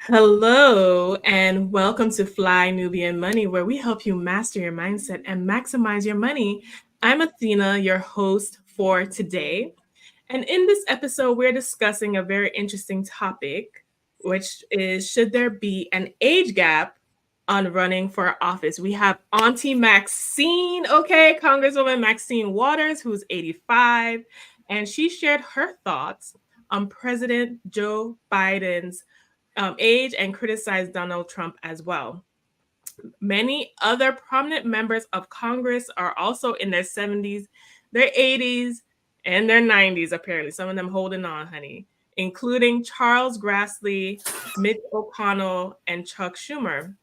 Hello, and welcome to Fly Nubian Money, where we help you master your mindset and maximize your money. I'm Athena, your host for today. And in this episode, we're discussing a very interesting topic, which is should there be an age gap on running for office? We have Auntie Maxine, okay, Congresswoman Maxine Waters, who's 85, and she shared her thoughts on President Joe Biden's age and criticized Donald Trump as well. Many other prominent members of Congress are also in their 70s, their 80s, and their 90s, apparently. Some of them holding on, honey, including Charles Grassley, Mitch McConnell, and Chuck Schumer.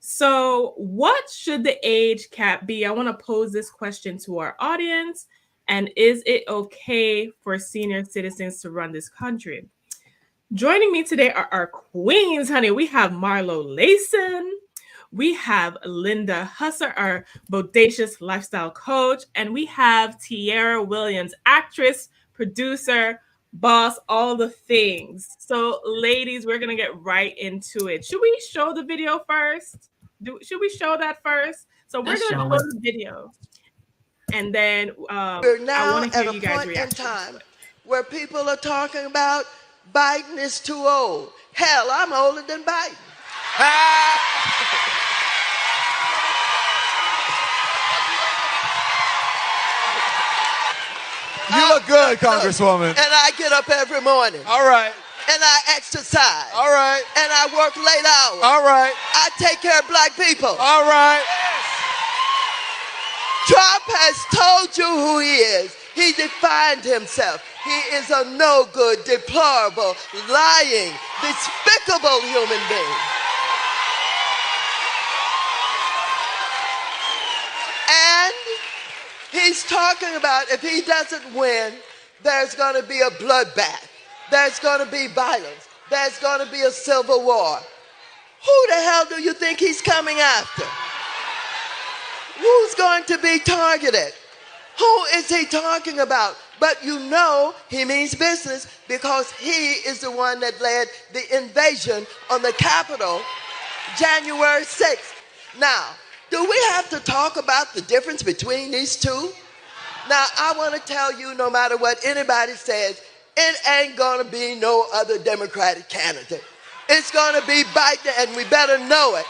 So, what should the age cap be? I want to pose this question to our audience. And is it okay for senior citizens to run this country? Joining me today are our queens, honey. We have Marlo Layson. We have Linda Husser, our bodacious lifestyle coach. And we have Tiara Williams, actress, producer, boss, all the things. So, ladies, we're going to get right into it. Should we show the video first? Should we show that first? So, we're going to show the video. And then we're now I want to hear at you a guys point in react. time where people are talking about Biden is too old. Hell, I'm older than Biden. You look good, Congresswoman. And I get up every morning. All right. And I exercise. All right. And I work late hours. All right. I take care of black people. All right. Trump has told you who he is. He defined himself. He is a no good, deplorable, lying, despicable human being. And he's talking about if he doesn't win, there's going to be a bloodbath. There's going to be violence. There's going to be a civil war. Who the hell do you think he's coming after? Who's going to be targeted? Who is he talking about? But you know he means business because he is the one that led the invasion on the Capitol January 6th. Now, do we have to talk about the difference between these two? Now, I want to tell you, no matter what anybody says, it ain't going to be no other Democratic candidate. It's going to be Biden, and we better know it.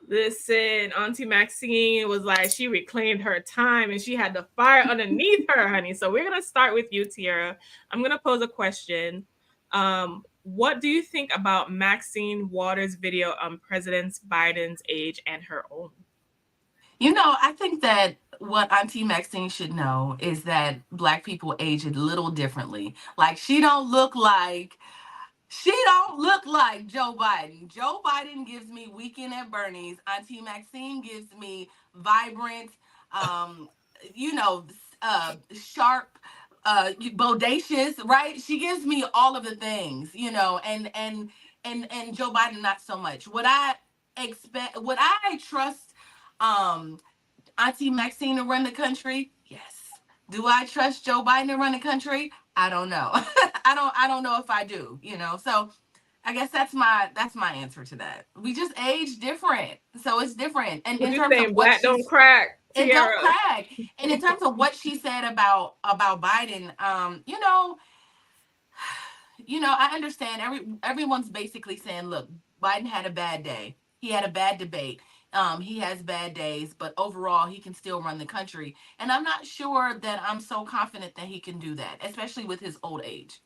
Listen, Auntie Maxine was like, she reclaimed her time and she had the fire underneath her, honey. So we're going to start with you, Tiara. I'm going to pose a question. What do you think about Maxine Waters' video on President Biden's age and her own? You know, I think that what Auntie Maxine should know is that Black people age a little differently. Like, she don't look like Joe Biden. Joe Biden gives me Weekend at Bernie's. Auntie Maxine gives me vibrant, sharp, bodacious, right? She gives me all of the things, and Joe Biden not so much. What I trust Auntie Maxine to run the country? Yes. Do I trust Joe Biden to run the country? I don't know. I don't know if I do, So I guess that's my answer to that. We just age different. So it's different. And in terms of black don't crack. It don't crack. And in terms of what she said about Biden, I understand everyone's basically saying, look, Biden had a bad day. He had a bad debate. He has bad days, but overall, he can still run the country. And I'm not sure that I'm so confident that he can do that, especially with his old age.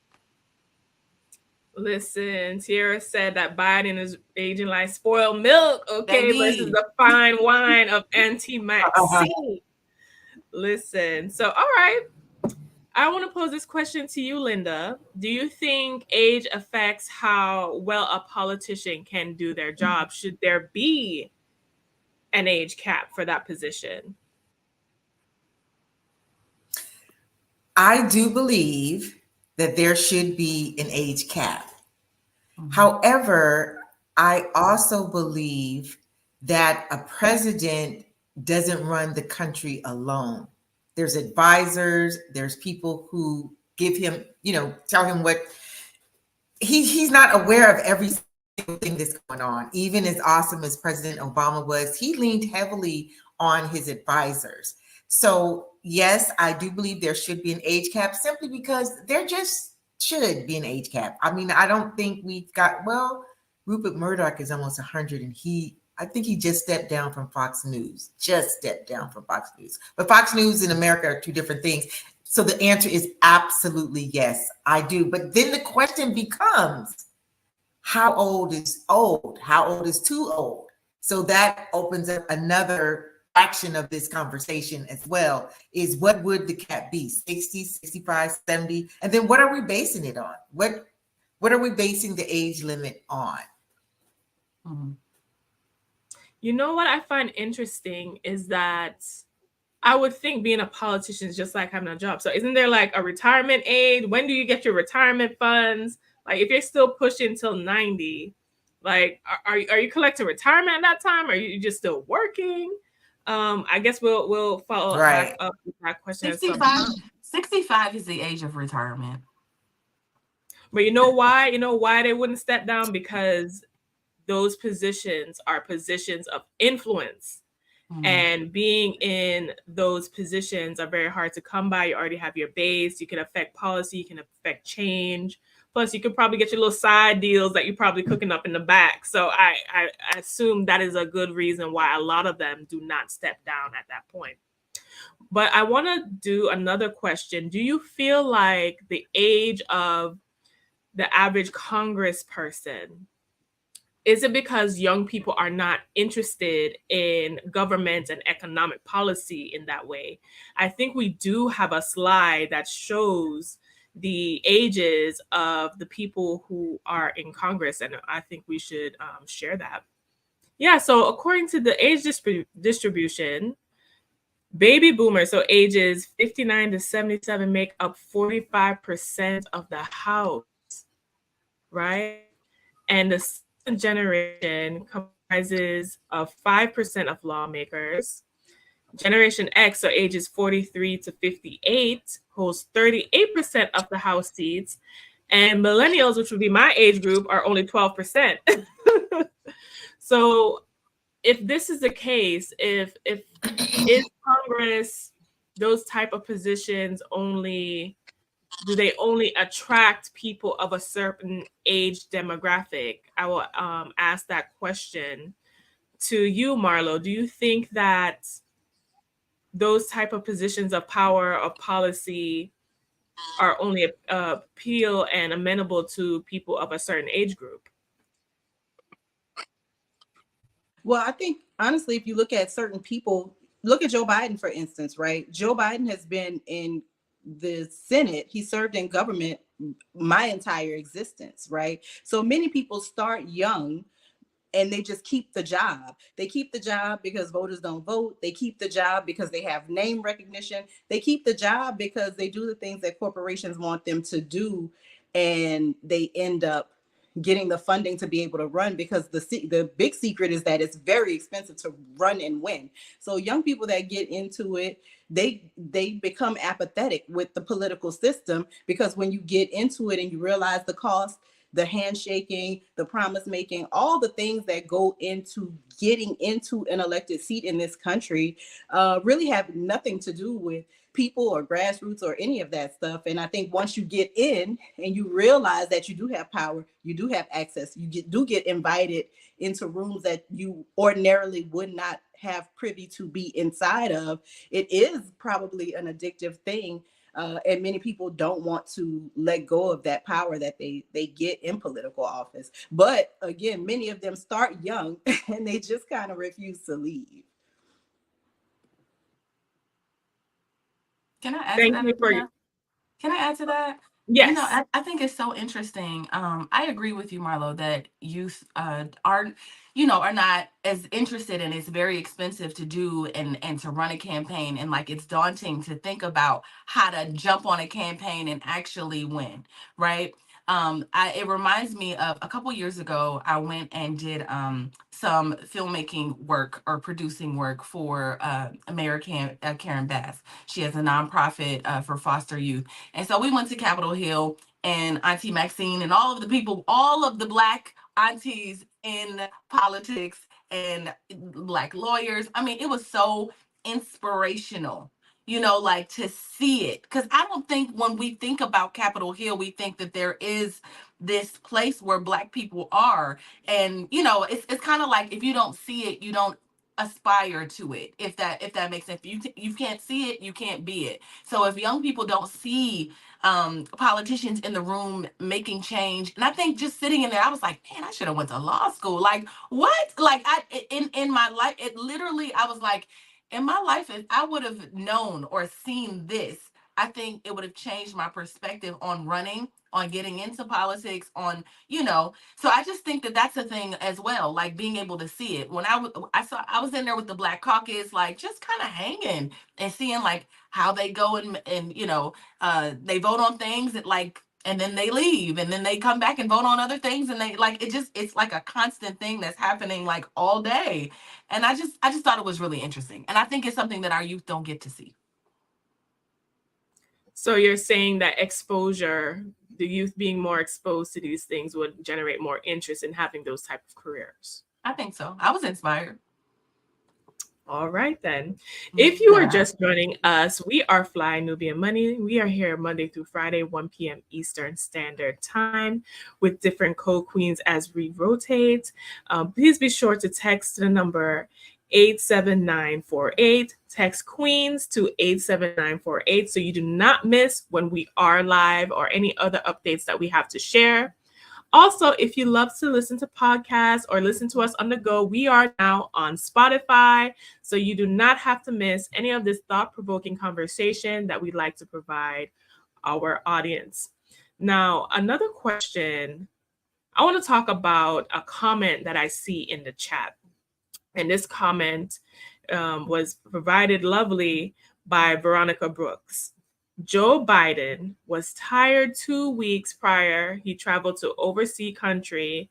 Listen, Tiara said that Biden is aging like spoiled milk, okay, versus the fine wine of Auntie Maxine. Listen, so all right. I want to pose this question to you, Linda. Do you think age affects how well a politician can do their job? Should there be an age cap for that position? I do believe that there should be an age cap. Mm-hmm. However, I also believe that a president doesn't run the country alone. There's advisors, there's people who give him, tell him what he's not aware of every single thing that's going on. Even as awesome as President Obama was, he leaned heavily on his advisors. So yes, I do believe there should be an age cap, simply because there just should be an age cap. I mean, I don't think we've got, well, Rupert Murdoch is almost 100, and I think he just stepped down from Fox News. Just stepped down from Fox News. But Fox News and America are two different things. So the answer is absolutely yes, I do. But then the question becomes, how old is old? How old is too old? So that opens up another fraction of this conversation as well, is what would the cap be? 60, 65, 70? And then what are we basing it on? What are we basing the age limit on? Mm-hmm. You know what I find interesting is that I would think being a politician is just like having a job. So isn't there like a retirement age? When do you get your retirement funds? Like if you're still pushing till 90, like are you collecting retirement at that time? Or are you just still working? I guess we'll follow back up with that question. 65 is the age of retirement. But you know why? You know why they wouldn't step down? Because those positions are positions of influence. Mm-hmm. And being in those positions are very hard to come by. You already have your base. You can affect policy. You can affect change. Plus, you could probably get your little side deals that you're probably cooking up in the back. So I assume that is a good reason why a lot of them do not step down at that point. But I want to do another question. Do you feel like the age of the average congressperson, is it because young people are not interested in government and economic policy in that way? I think we do have a slide that shows the ages of the people who are in Congress, and I think we should share that. Yeah, so according to the age distribution, baby boomers, so ages 59 to 77, make up 45% of the House, right? And the generation comprises of 5% of lawmakers. Generation X, so ages 43 to 58, holds 38% of the House seats. And millennials, which would be my age group, are only 12%. So if this is the case, if is Congress, those type of positions do they only attract people of a certain age demographic? I will ask that question to you, Marlo. Do you think that those type of positions of power of policy are only appeal and amenable to people of a certain age group? Well, I think, honestly, if you look at certain people, look at Joe Biden, for instance, right? Joe Biden has been in the Senate. He served in government my entire existence, right? So many people start young and they just keep the job. They keep the job because voters don't vote. They keep the job because they have name recognition. They keep the job because they do the things that corporations want them to do. And they end up getting the funding to be able to run, because the big secret is that it's very expensive to run and win. So young people that get into it, they become apathetic with the political system, because when you get into it and you realize the cost, the handshaking, the promise making, all the things that go into getting into an elected seat in this country really have nothing to do with people or grassroots or any of that stuff. And I think once you get in and you realize that you do have power, you do have access, you do get invited into rooms that you ordinarily would not have privy to be inside of, it is probably an addictive thing. And many people don't want to let go of that power that they get in political office. But again, many of them start young and they just kind of refuse to leave. Can I add to that? Can I add to that? Yes. You know, I think it's so interesting. I agree with you, Marlo, that youth are not as interested, and it's very expensive to do and to run a campaign. And like, it's daunting to think about how to jump on a campaign and actually win, right? It reminds me of a couple years ago, I went and did some filmmaking work or producing work for Mayor Karen Bass. She has a nonprofit for foster youth. And so we went to Capitol Hill and Auntie Maxine and all of the people, all of the Black aunties in politics and Black lawyers. I mean, it was so inspirational, like to see it. Because I don't think when we think about Capitol Hill, we think that there is this place where Black people are. And, it's kind of like if you don't see it, you don't aspire to it, if that makes sense. If you can't see it, you can't be it. So if young people don't see politicians in the room making change, and I think just sitting in there, I was like, man, I should have went to law school. Like, what? Like, in my life, it literally, I was like, in my life, if I would have known or seen this, I think it would have changed my perspective on running, on getting into politics, on, so I just think that that's a thing as well, like being able to see it. When I was in there with the Black Caucus, like just kind of hanging and seeing like how they go and they vote on things that like, and then they leave and then they come back and vote on other things, and they like, it's like a constant thing that's happening like all day. And I just thought it was really interesting. And I think it's something that our youth don't get to see. So you're saying that exposure, the youth being more exposed to these things would generate more interest in having those type of careers? I think so. I was inspired. All right, then. If you are just joining us, we are Fly Nubian Money. We are here Monday through Friday, 1 p.m. Eastern Standard Time, with different co-queens as we rotate. Please be sure to text the number 87948. Text Queens to 87948 so you do not miss when we are live or any other updates that we have to share. Also, if you love to listen to podcasts or listen to us on the go, we are now on Spotify, so you do not have to miss any of this thought-provoking conversation that we'd like to provide our audience. Now, another question, I want to talk about a comment that I see in the chat. And this comment was provided lovely by Veronica Brooks. Joe Biden was tired 2 weeks prior. He traveled to overseas country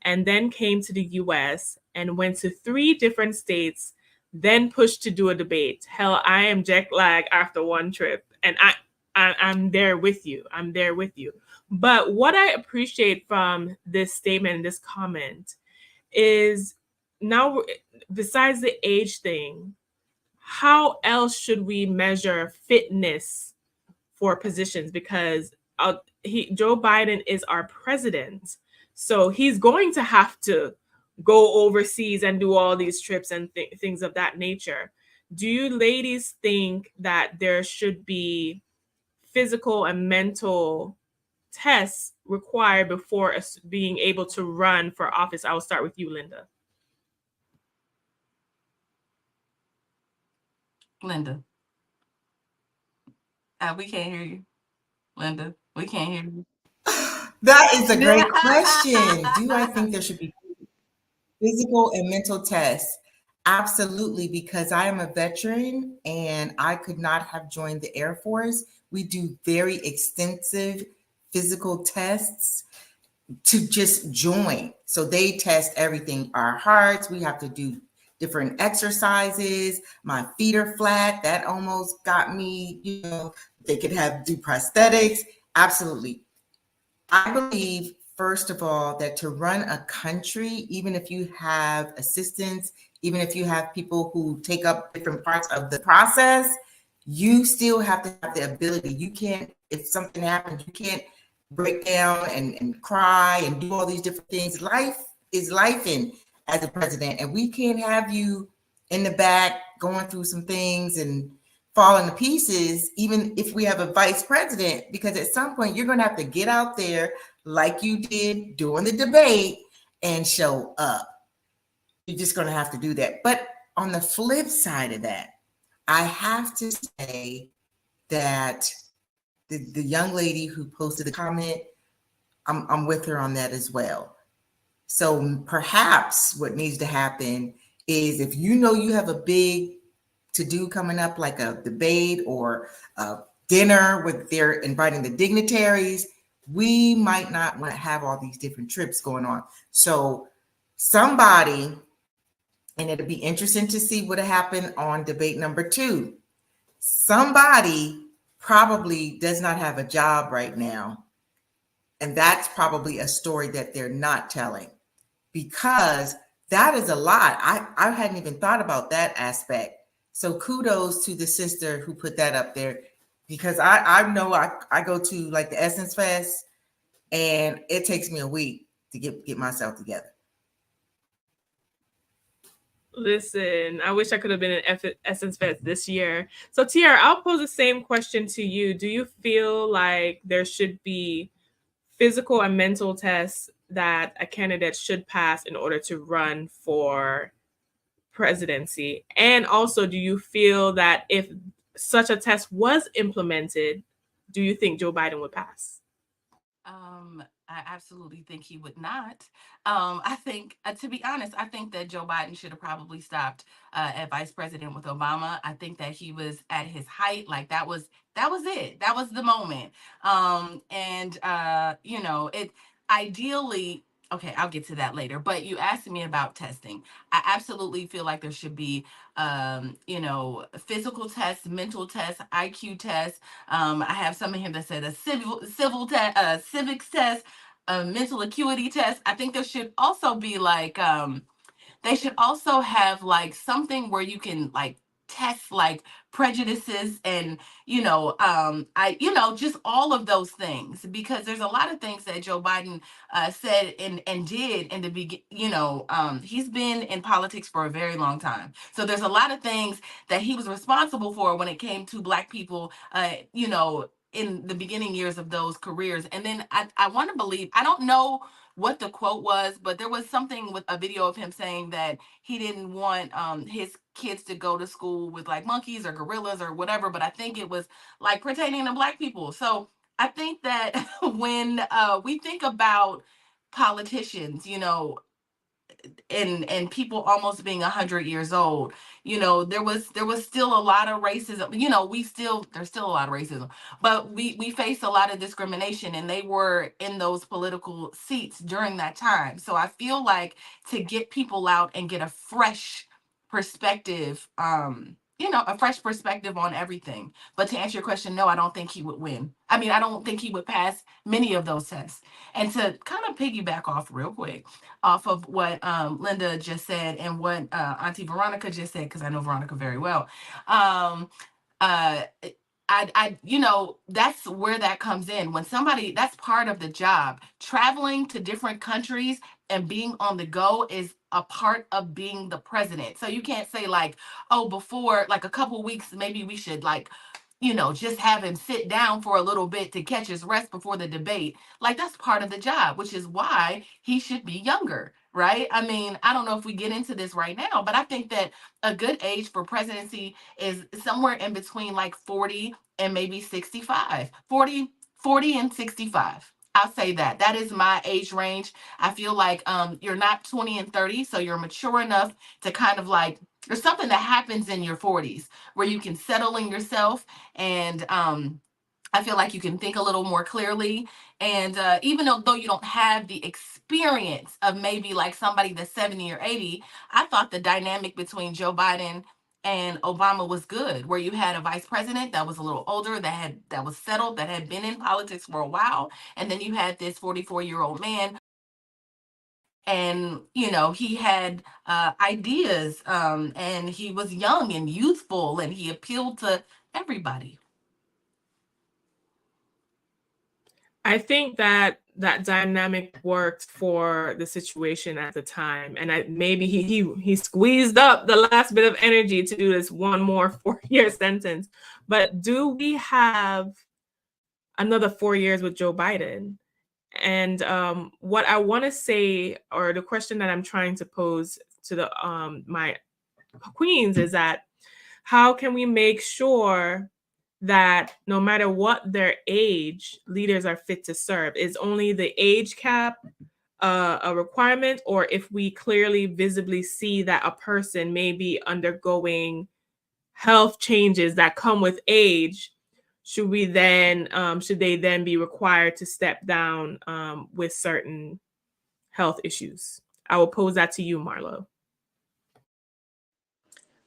and then came to the US and went to 3 different states, then pushed to do a debate. Hell, I am jet lagged after one trip, and I'm there with you. I'm there with you. But what I appreciate from this statement, this comment, is now, besides the age thing, how else should we measure fitness for positions? Because Joe Biden is our president, so he's going to have to go overseas and do all these trips and things of that nature. Do you ladies think that there should be physical and mental tests required before us being able to run for office? I will start with you, Linda. Linda. We can't hear you. Linda, we can't hear you. That is a great question. Do I think there should be physical and mental tests? Absolutely, because I am a veteran and I could not have joined the Air Force. We do very extensive physical tests to just join. So they test everything, our hearts, we have to do different exercises. My feet are flat. That almost got me, they could do prosthetics. Absolutely. I believe, first of all, that to run a country, even if you have assistants, even if you have people who take up different parts of the process, you still have to have the ability. You can't, if something happens, you can't break down and cry and do all these different things. Life is life as a president, and we can't have you in the back going through some things and falling to pieces, even if we have a vice president, because at some point you're going to have to get out there like you did during the debate and show up. You're just going to have to do that. But on the flip side of that, I have to say that the young lady who posted the comment, I'm with her on that as well. So perhaps what needs to happen is, if you have a big to-do coming up, like a debate or a dinner where they're inviting the dignitaries, we might not want to have all these different trips going on. So somebody, and it'll be interesting to see what happened on debate number 2. Somebody probably does not have a job right now And that's probably a story that they're not telling, because that is a lot. I hadn't even thought about that aspect. So kudos to the sister who put that up there, because I know I go to like the Essence Fest, and it takes me a week to get myself together. Listen, I wish I could have been in Essence Fest this year. So, Tiara, I'll pose the same question to you. Do you feel like there should be physical and mental tests that a candidate should pass in order to run for presidency? And also, do you feel that if such a test was implemented, do you think Joe Biden would pass? I absolutely think he would not. I think, to be honest, I think that Joe Biden should have probably stopped at vice president with Obama. I think that he was at his height. Like that was it. That was the moment. It ideally. Okay, I'll get to that later. But you asked me about testing. I absolutely feel like there should be, physical tests, mental tests, IQ tests. I have some in here that said a civics test, a mental acuity test. I think there should also be like they should also have like something where you can like test like prejudices and just all of those things, because there's a lot of things that Joe Biden said and did in the he's been in politics for a very long time, so there's a lot of things that he was responsible for when it came to Black people in the beginning years of those careers. And then I want to believe, I don't know what the quote was, but there was something with a video of him saying that he didn't want his kids to go to school with like monkeys or gorillas or whatever, but I think it was like pertaining to Black people. So I think that when we think about politicians, and people almost being 100 years old, there was still a lot of racism. There's still a lot of racism, but we faced a lot of discrimination, and they were in those political seats during that time. So I feel like to get people out and get a fresh perspective, a fresh perspective on everything. But to answer your question, no, I don't think he would win. I mean, I don't think he would pass many of those tests. And to kind of piggyback off real quick off of what Linda just said and what Auntie Veronica just said, because I know Veronica very well. That's where that comes in. When somebody, that's part of the job. Traveling to different countries and being on the go is a part of being the president. So you can't say like, oh, before like a couple weeks, maybe we should like, just have him sit down for a little bit to catch his rest before the debate. Like that's part of the job, which is why he should be younger, right? I mean, I don't know if we get into this right now, but I think that a good age for presidency is somewhere in between like 40 and maybe 65. 40 and 65. I'll say that. That is my age range. I feel like you're not 20 and 30, so you're mature enough to kind of like, there's something that happens in your 40s where you can settle in yourself, and I feel like you can think a little more clearly. And even though you don't have the experience of maybe like somebody that's 70 or 80, I thought the dynamic between Joe Biden and Obama was good, where you had a vice president that was a little older, that was settled, that had been in politics for a while, and then you had this 44-year-old man, and he had ideas, and he was young and youthful, and he appealed to everybody. I think that dynamic worked for the situation at the time, and maybe he squeezed up the last bit of energy to do this one more 4-year sentence. But do we have another 4 years with Joe Biden? And what I want to say, or the question that I'm trying to pose to the my queens, is that how can we make sure that no matter what their age, leaders are fit to serve? Is only the age cap a requirement, or if we clearly visibly see that a person may be undergoing health changes that come with age, should they then be required to step down with certain health issues? I will pose that to you, Marlo.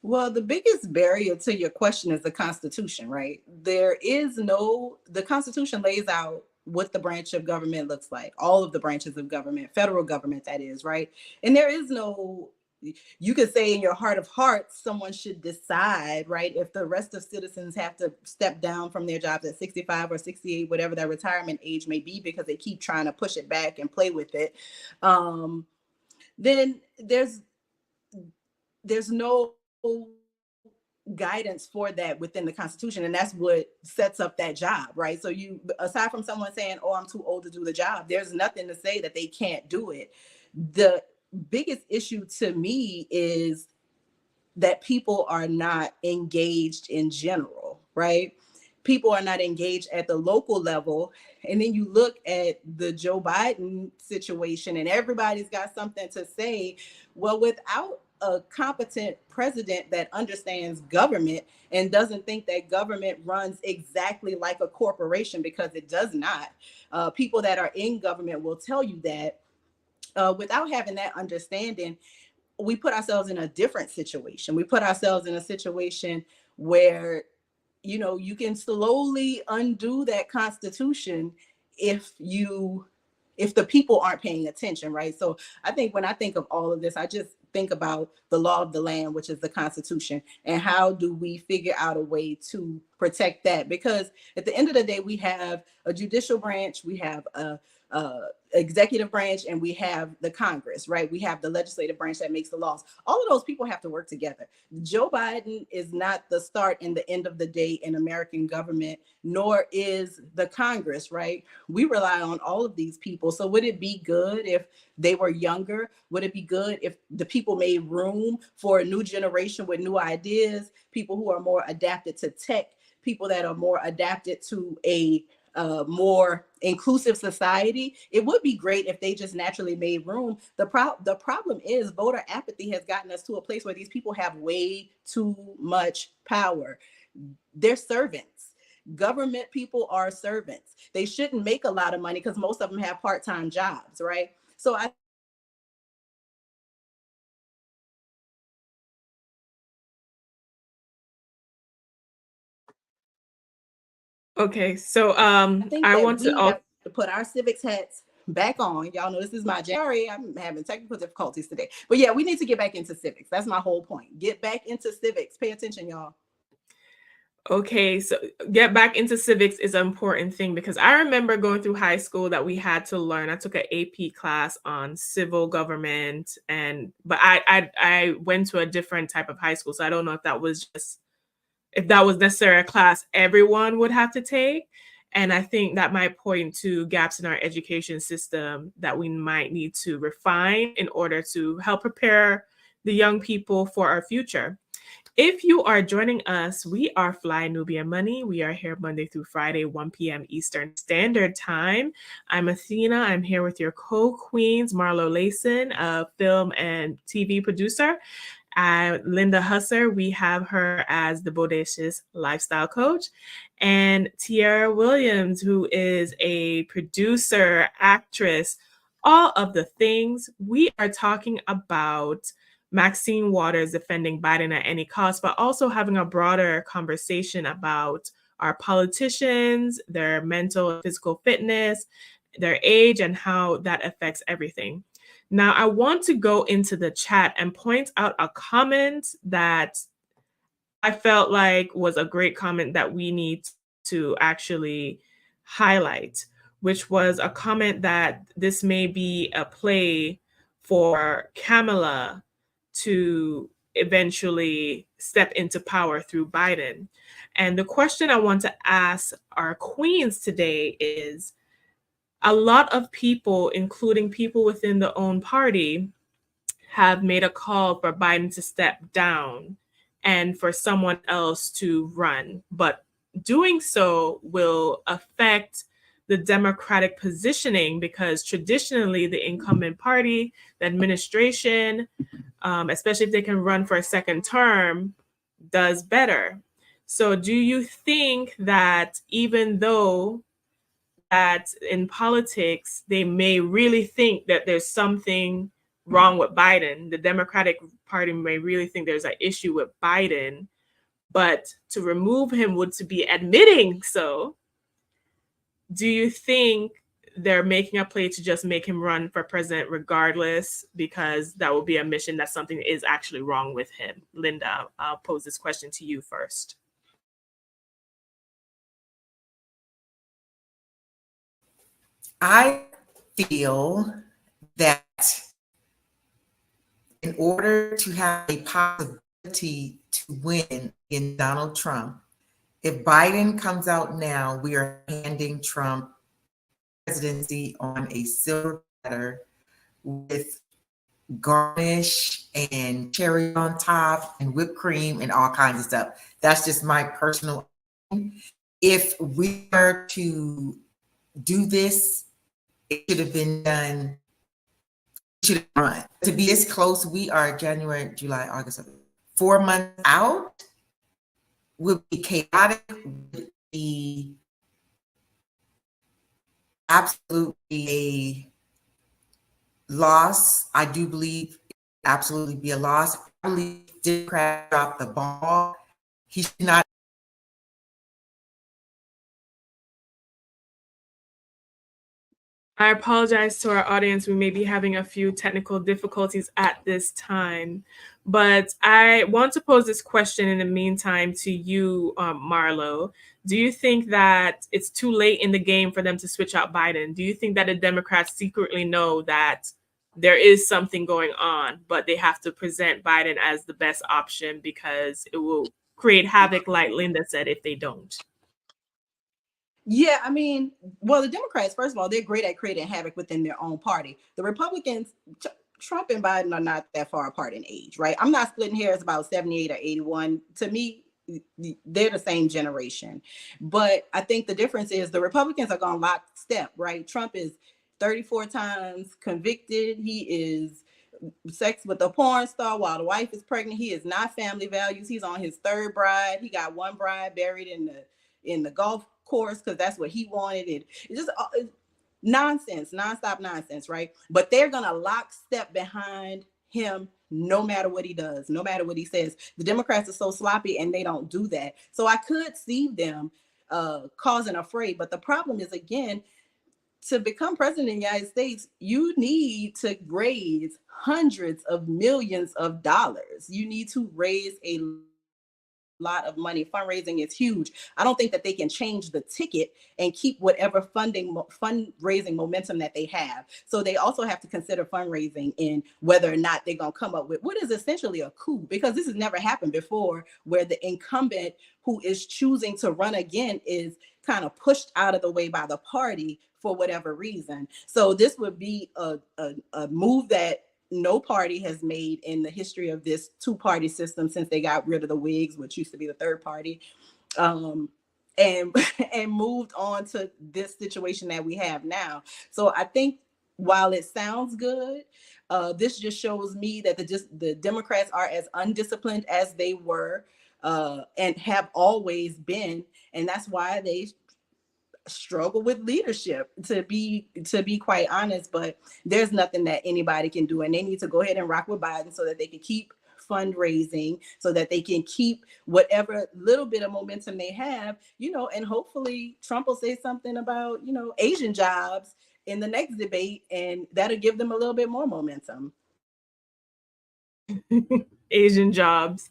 Well, the biggest barrier to your question is the Constitution, right? The Constitution lays out what the branch of government looks like, all of the branches of government, federal government, that is, right? And there is no, you could say in your heart of hearts, someone should decide, right, if the rest of citizens have to step down from their jobs at 65 or 68, whatever their retirement age may be, because they keep trying to push it back and play with it. Then there's no guidance for that within the Constitution, and that's what sets up that job, right? So you, aside from someone saying, oh, I'm too old to do the job, there's nothing to say that they can't do it. The biggest issue to me is that people are not engaged in general, right? People are not engaged at the local level. And then you look at the Joe Biden situation and everybody's got something to say. Well, without a competent president that understands government and doesn't think that government runs exactly like a corporation, because it does not. People that are in government will tell you that. Without having that understanding, we put ourselves in a different situation. We put ourselves in a situation where, you know, you can slowly undo that Constitution if the people aren't paying attention, right? So I think when I think of all of this, I just think about the law of the land, which is the Constitution, and how do we figure out a way to protect that? Because at the end of the day, we have a judicial branch, we have a executive branch, and we have the Congress, right? We have the legislative branch that makes the laws. All of those people have to work together. Joe Biden is not the start and the end of the day in American government, nor is the Congress, right? We rely on all of these people. So would it be good if they were younger? Would it be good if the people made room for a new generation with new ideas, people who are more adapted to tech, people that are more adapted to a more inclusive society? It would be great if they just naturally made room. The problem is voter apathy has gotten us to a place where these people have way too much power. They're servants. Government people are servants. They shouldn't make a lot of money because most of them have part-time jobs, right? So I Okay, so think I that want to we also have to put our civics hats back on. Y'all know this is my Sorry, I'm having technical difficulties today. But yeah, we need to get back into civics. That's my whole point. Get back into civics. Pay attention, y'all. Okay, so get back into civics is an important thing because I remember going through high school that we had to learn. I took an AP class on civil government, but I went to a different type of high school, so I don't know if that was necessarily a class everyone would have to take. And I think that might point to gaps in our education system that we might need to refine in order to help prepare the young people for our future. If you are joining us, we are Fly Nubian Money. We are here Monday through Friday, 1 p.m. Eastern Standard Time. I'm Athena. I'm here with your co-queens, Marlo Layson, a film and TV producer. Linda Husser, we have her as the Bodacious Lifestyle Coach. And Tiara Williams, who is a producer, actress, all of the things. We are talking about Maxine Waters defending Biden at any cost, but also having a broader conversation about our politicians, their mental and physical fitness, their age, and how that affects everything. Now, I want to go into the chat and point out a comment that I felt like was a great comment that we need to actually highlight, which was a comment that this may be a play for Kamala to eventually step into power through Biden. And the question I want to ask our queens today is, a lot of people, including people within the own party, have made a call for Biden to step down and for someone else to run. But doing so will affect the Democratic positioning because traditionally the incumbent party, the administration, especially if they can run for a second term, does better. So do you think that even though that in politics, they may really think that there's something wrong with Biden, the Democratic Party may really think there's an issue with Biden, but to remove him would to be admitting so do you think they're making a play to just make him run for president regardless, because that will be a mission that something is actually wrong with him? Linda, I'll pose this question to you first. I feel that in order to have a possibility to win in Donald Trump, if Biden comes out now, we are handing Trump presidency on a silver platter with garnish and cherry on top and whipped cream and all kinds of stuff. That's just my personal opinion. If we were to do this, it should have been done. Should have run. To be this close, we are January, July, August, 4 months out would be chaotic, would be absolutely a loss. I do believe absolutely be a loss. I believe Democrats dropped the ball. He should not. I apologize to our audience. We may be having a few technical difficulties at this time, but I want to pose this question in the meantime to you, Marlo. Do you think that it's too late in the game for them to switch out Biden? Do you think that the Democrats secretly know that there is something going on, but they have to present Biden as the best option because it will create havoc, like Linda said, if they don't? Yeah, I mean, well, the Democrats, first of all, they're great at creating havoc within their own party. The Republicans, Trump and Biden are not that far apart in age, right? I'm not splitting hairs about 78 or 81. To me, they're the same generation. But I think the difference is the Republicans are going lockstep, right? Trump is 34 times convicted. He is sex with a porn star while the wife is pregnant. He is not family values. He's on his third bride. He got one bride buried in the golf course because that's what he wanted. It's just nonsense, nonstop nonsense, right? But they're gonna lockstep behind him no matter what he does, no matter what he says. The Democrats are so sloppy and they don't do that. So I could see them causing a fray. But the problem is, again, to become president of the United States, you need to raise hundreds of millions of dollars. You need to raise a lot of money. Fundraising is huge. I don't think that they can change the ticket and keep whatever fundraising momentum that they have. So they also have to consider fundraising in whether or not they're going to come up with what is essentially a coup, because this has never happened before, where the incumbent who is choosing to run again is kind of pushed out of the way by the party for whatever reason. So this would be a move that no party has made in the history of this two-party system since they got rid of the Whigs, which used to be the third party, and moved on to this situation that we have now. So I think while it sounds good, this just shows me that the Democrats are as undisciplined as they were and have always been, and that's why they struggle with leadership, to be quite honest. But there's nothing that anybody can do, and they need to go ahead and rock with Biden so that they can keep fundraising, so that they can keep whatever little bit of momentum they have, and hopefully Trump will say something about, Asian jobs in the next debate, and that'll give them a little bit more momentum. Asian jobs.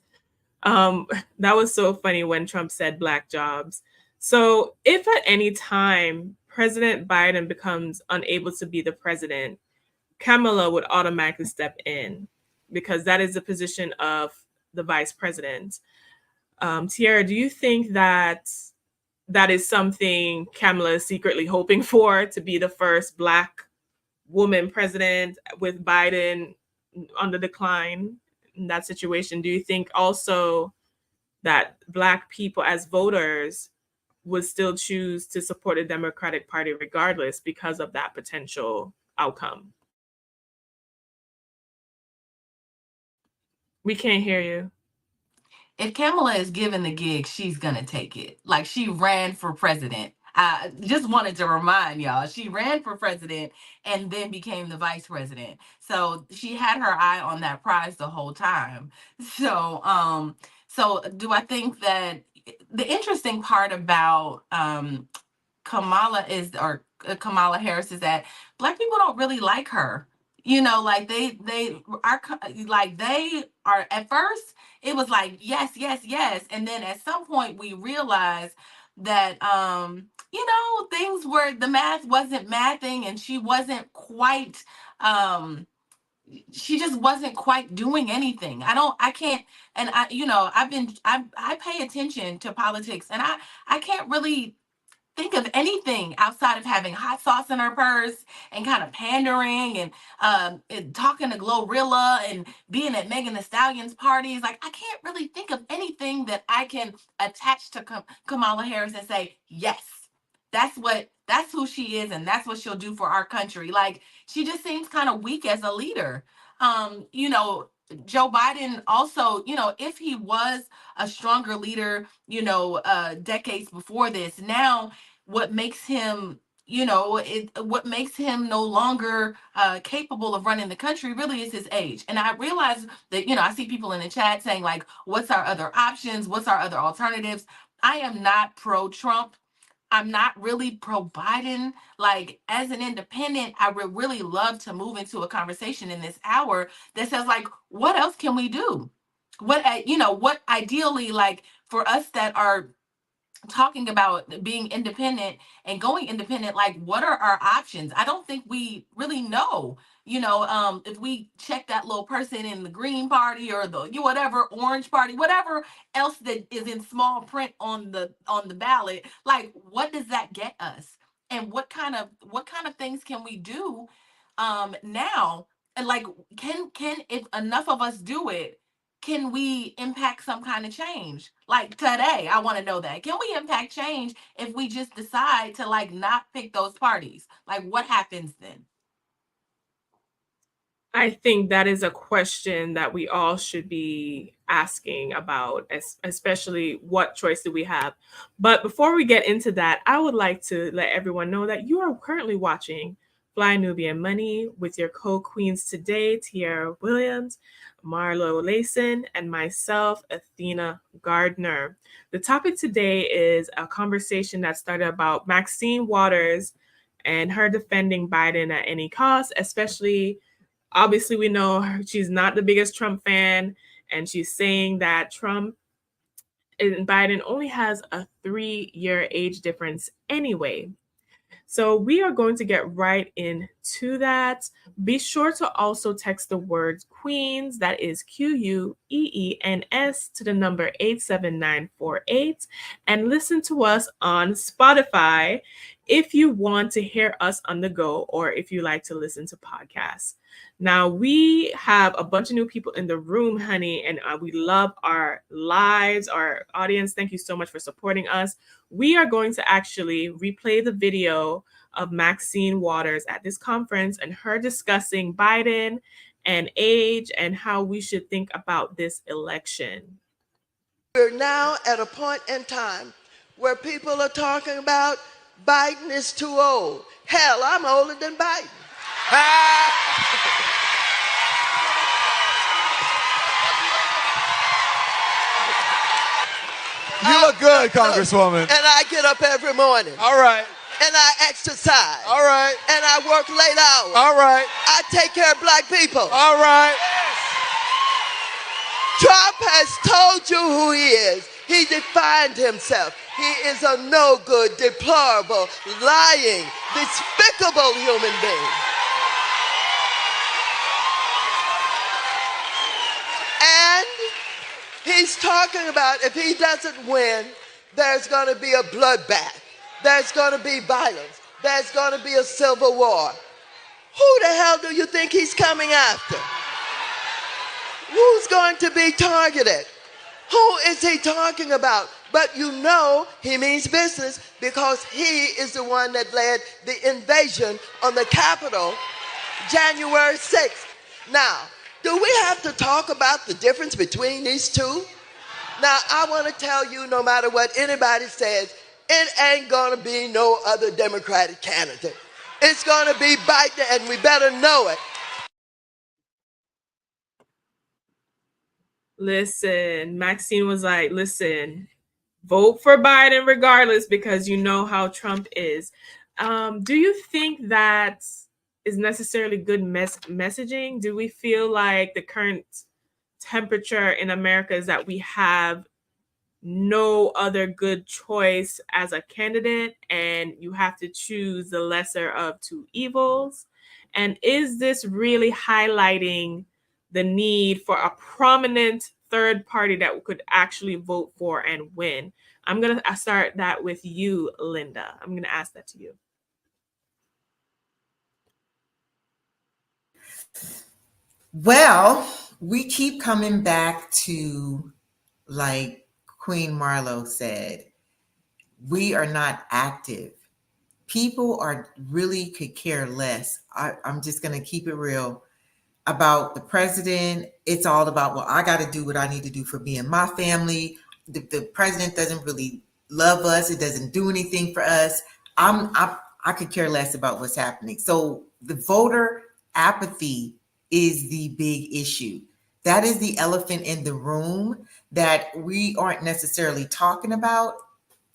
That was so funny when Trump said black jobs. So if at any time President Biden becomes unable to be the president, Kamala would automatically step in because that is the position of the vice president. Tiara, do you think that that is something Kamala is secretly hoping for, to be the first black woman president with Biden on the decline in that situation? Do you think also that black people as voters would still choose to support the Democratic Party regardless because of that potential outcome? We can't hear you. If Kamala is given the gig, she's going to take it. Like, she ran for president. I just wanted to remind y'all, she ran for president and then became the vice president. So she had her eye on that prize the whole time. So do I think that the interesting part about Kamala Harris is that Black people don't really like her. You know, like they are at first it was like yes, yes, yes, and then at some point we realized that things were the math wasn't mathing, and she just wasn't quite doing anything. I can't, and I pay attention to politics, and I can't really think of anything outside of having hot sauce in her purse and kind of pandering and talking to Glorilla and being at Megan Thee Stallion's parties. Like, I can't really think of anything that I can attach to Kamala Harris and say, yes, that's who she is and that's what she'll do for our country. Like, she just seems kind of weak as a leader. Joe Biden also, if he was a stronger leader, decades before this, now what makes him what makes him no longer capable of running the country really is his age. And I realize that, I see people in the chat saying, like, what's our other options? What's our other alternatives? I am not pro-Trump. I'm not really pro-Biden. Like, as an independent, I would really love to move into a conversation in this hour that says, like, what else can we do? What ideally, like, for us that are talking about being independent and going independent, like, what are our options? I don't think we really know. If we check that little person in the Green Party or the whatever Orange Party, whatever else that is in small print on the ballot, like, what does that get us? And what kind of things can we do now? And, like, can if enough of us do it, can we impact some kind of change? Like, today, I want to know that. Can we impact change if we just decide to, like, not pick those parties? Like, what happens then? I think that is a question that we all should be asking about, especially what choice do we have. But before we get into that, I would like to let everyone know that you are currently watching Fly Nubian Money with your co-queens today, Tiara Williams, Marlo Layson, and myself, Athena Gardner. The topic today is a conversation that started about Maxine Waters and her defending Biden at any cost, especially. Obviously, we know she's not the biggest Trump fan, and she's saying that Trump and Biden only has a 3-year age difference anyway. So we are going to get right into that. Be sure to also text the words Queens, that is QUEENS, to the number 87948, and listen to us on Spotify if you want to hear us on the go or if you like to listen to podcasts. Now, we have a bunch of new people in the room, honey, and we love our lives, our audience. Thank you so much for supporting us. We are going to actually replay the video of Maxine Waters at this conference and her discussing Biden and age and how we should think about this election. We're now at a point in time where people are talking about Biden is too old. Hell, I'm older than Biden. You look good, Congresswoman. And I get up every morning. All right. And I exercise. All right. And I work late hours. All right. I take care of black people. All right. Trump has told you who he is. He defined himself. He is a no good, deplorable, lying, despicable human being. And he's talking about if he doesn't win, there's going to be a bloodbath. There's going to be violence. There's going to be a civil war. Who the hell do you think he's coming after? Who's going to be targeted? Who is he talking about? But you know he means business because he is the one that led the invasion on the Capitol January 6th. Now, do we have to talk about the difference between these two? Now, I want to tell you, no matter what anybody says, it ain't going to be no other Democratic candidate. It's going to be Biden, and we better know it. Listen, Maxine was like, listen, vote for Biden regardless because you know how Trump is. Do you think that is necessarily good messaging? Do we feel like the current temperature in America is that we have no other good choice as a candidate and you have to choose the lesser of two evils? And is this really highlighting the need for a prominent third party that we could actually vote for and win? I'm going to start that with you, Linda. I'm going to ask that to you. Well, we keep coming back to, like Queen Marlowe said, we are not active. People are really could care less. I'm just going to keep it real about the president. It's all about, well, I got to do what I need to do for me and my family. The president doesn't really love us. It doesn't do anything for us. I could care less about what's happening. So the voter apathy is the big issue. That is the elephant in the room that we aren't necessarily talking about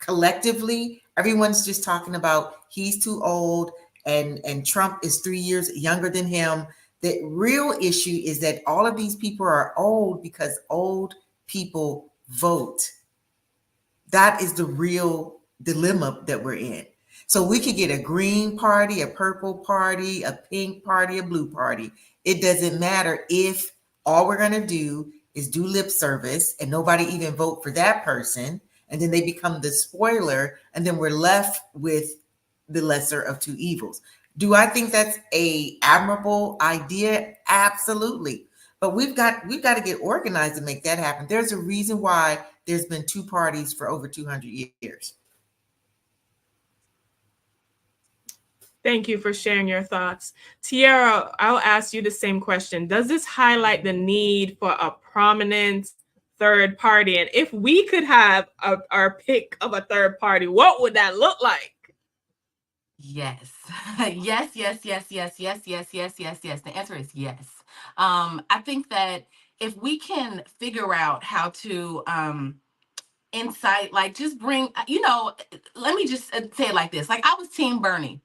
collectively. Everyone's just talking about he's too old and Trump is 3 years younger than him. The real issue is that all of these people are old because old people vote. That is the real dilemma that we're in. So we could get a green party, a purple party, a pink party, a blue party. It doesn't matter if all we're going to do is do lip service and nobody even vote for that person. And then they become the spoiler. And then we're left with the lesser of two evils. Do I think that's a admirable idea? Absolutely. But we've got to get organized to make that happen. There's a reason why there's been two parties for over 200 years. Thank you for sharing your thoughts. Tiara, I'll ask you the same question. Does this highlight the need for a prominent third party? And if we could have our pick of a third party, what would that look like? Yes. Yes, yes, yes, yes, yes, yes, yes, yes, yes. The answer is yes. I think that if we can figure out how to incite, like just bring, let me just say it like this. Like I was Team Bernie.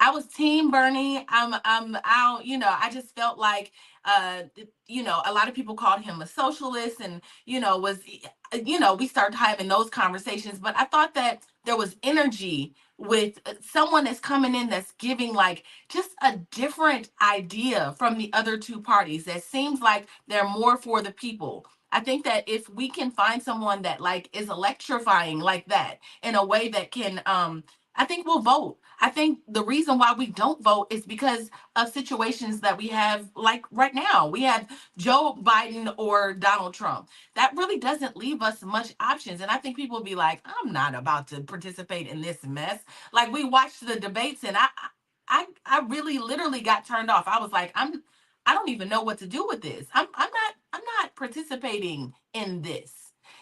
I was Team Bernie. I, I just felt like, a lot of people called him a socialist and, we started having those conversations. But I thought that there was energy with someone that's coming in that's giving like just a different idea from the other two parties that seems like they're more for the people. I think that if we can find someone that like is electrifying like that in a way that can I think we'll vote. I think the reason why we don't vote is because of situations that we have, like right now. We have Joe Biden or Donald Trump. That really doesn't leave us much options. And I think people will be like, I'm not about to participate in this mess. Like we watched the debates and I really literally got turned off. I was like, I don't even know what to do with this. I'm not participating in this.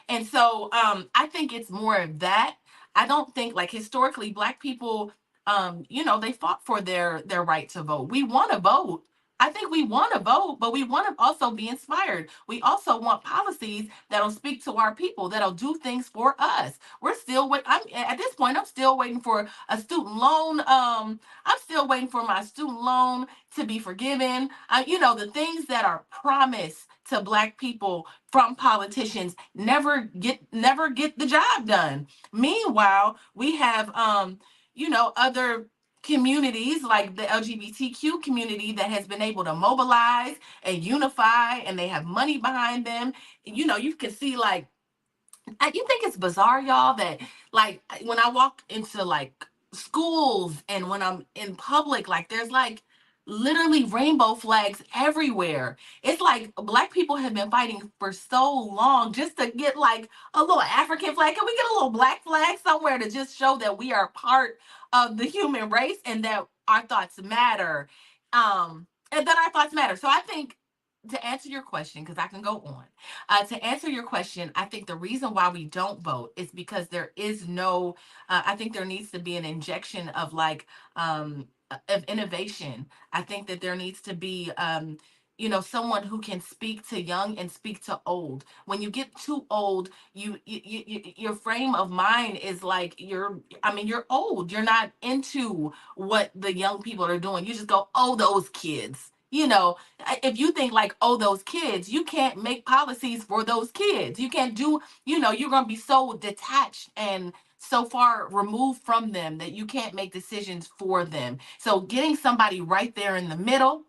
And so I think it's more of that. I don't think like historically black people they fought for their right to vote. We want to vote. I think we want to vote, but we want to also be inspired. We also want policies that'll speak to our people, that'll do things for us. We're still I'm at this point I'm still waiting for a student loan. I'm still waiting for my student loan to be forgiven. The things that are promised to black people from politicians never get the job done. Meanwhile, we have other communities like the LGBTQ community that has been able to mobilize and unify, and they have money behind them. You can see like you think it's bizarre, y'all, that like when I walk into like schools and when I'm in public, like there's like literally rainbow flags everywhere. It's like black people have been fighting for so long just to get like a little African flag. Can we get a little black flag somewhere to just show that we are part of the human race and that our thoughts matter? And that our thoughts matter. So I think to answer your question, because I can go on, to answer your question, I think the reason why we don't vote is because there is no, I think there needs to be an injection of like, of innovation. I think that there needs to be someone who can speak to young and speak to old. When you get too old, your frame of mind is like you're old. You're not into what the young people are doing. You just go, oh, those kids. If you think like, oh, those kids, you can't make policies for those kids. You can't do, you're going to be so detached and so far removed from them that you can't make decisions for them. So getting somebody right there in the middle